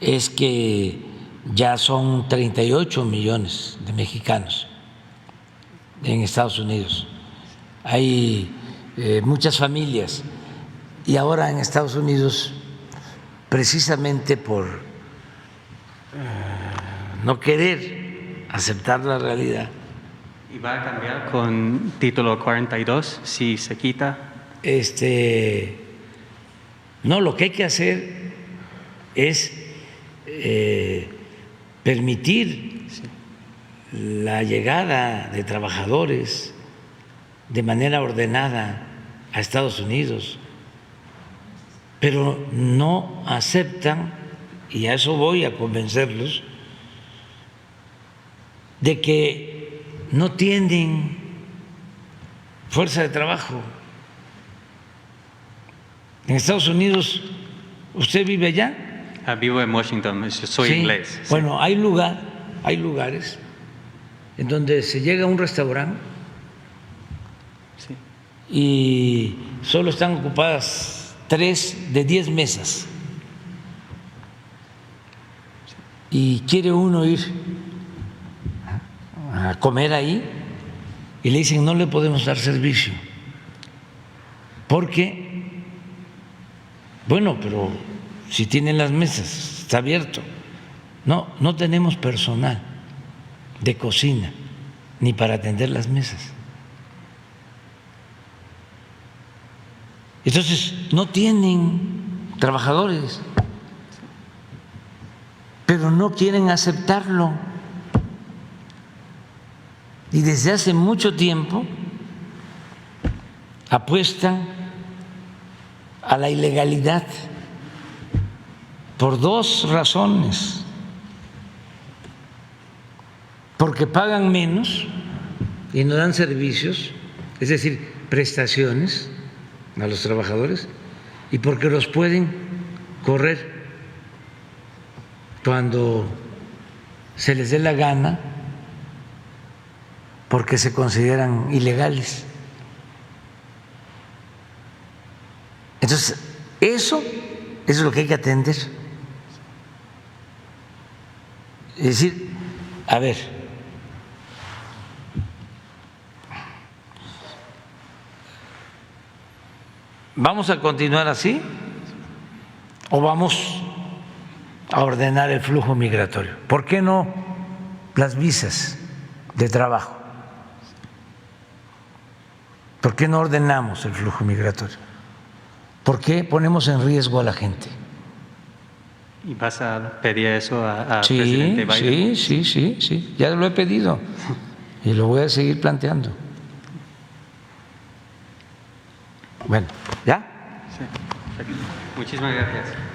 es que ya son 38 millones de mexicanos en Estados Unidos. Hay muchas familias y ahora en Estados Unidos, precisamente por no querer aceptar la realidad. ¿Y va a cambiar con título 42 si se quita? No, lo que hay que hacer es permitir la llegada de trabajadores de manera ordenada a Estados Unidos, pero no aceptan, y a eso voy a convencerlos, de que no tienen fuerza de trabajo. En Estados Unidos, ¿usted vive allá? Vivo en Washington, soy inglés. Sí. Bueno, hay lugares en donde se llega a un restaurante y solo están ocupadas 3 de 10 mesas. Y quiere uno ir a comer ahí y le dicen no le podemos dar servicio porque, bueno, pero si tienen las mesas, está abierto. No tenemos personal de cocina ni para atender las mesas. Entonces no tienen trabajadores, pero no quieren aceptarlo. Y desde hace mucho tiempo apuestan a la ilegalidad por 2 razones. Porque pagan menos y no dan servicios, es decir, prestaciones a los trabajadores, y porque los pueden correr cuando se les dé la gana, porque se consideran ilegales. Entonces, eso es lo que hay que atender. Es decir, a ver, ¿vamos a continuar así? o vamos a ordenar el flujo migratorio. ¿Por qué no las visas de trabajo? ¿Por qué no ordenamos el flujo migratorio? ¿Por qué ponemos en riesgo a la gente? ¿Y vas a pedir eso al presidente Biden? Sí, ya lo he pedido y lo voy a seguir planteando. Bueno, ¿ya? Sí, perfecto. Muchísimas gracias.